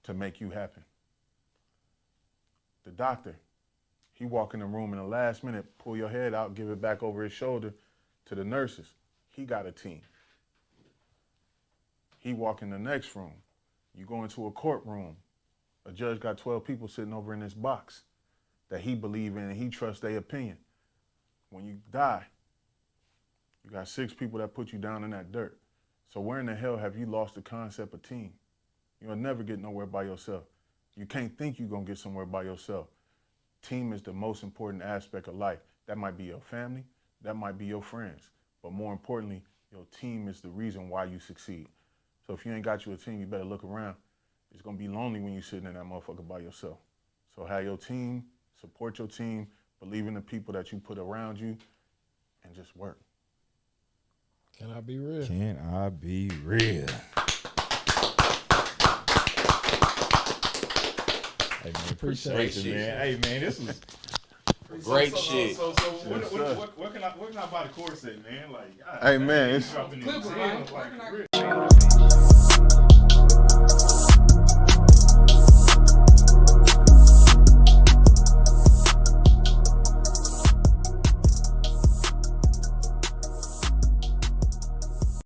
to make you happen. The doctor, he walk in the room in the last minute, pull your head out, give it back over his shoulder to the nurses. He got a team. He walk in the next room. You go into a courtroom. A judge got 12 people sitting over in this box that he believe in and he trusts their opinion. When you die, you got 6 people that put you down in that dirt. So where in the hell have you lost the concept of team? You'll never get nowhere by yourself. You can't think you're gonna get somewhere by yourself. Team is the most important aspect of life. That might be your family, that might be your friends, but more importantly, your team is the reason why you succeed. So if you ain't got you a team, you better look around. It's gonna be lonely when you're sitting in that motherfucker by yourself. So have your team, support your team, believe in the people that you put around you, and just work. Can I be real? Can I be real? Hey man, appreciate it, man. Hey man, this was great shit. So where can I buy the course at, man? Like, hey man, it's Clip it, man.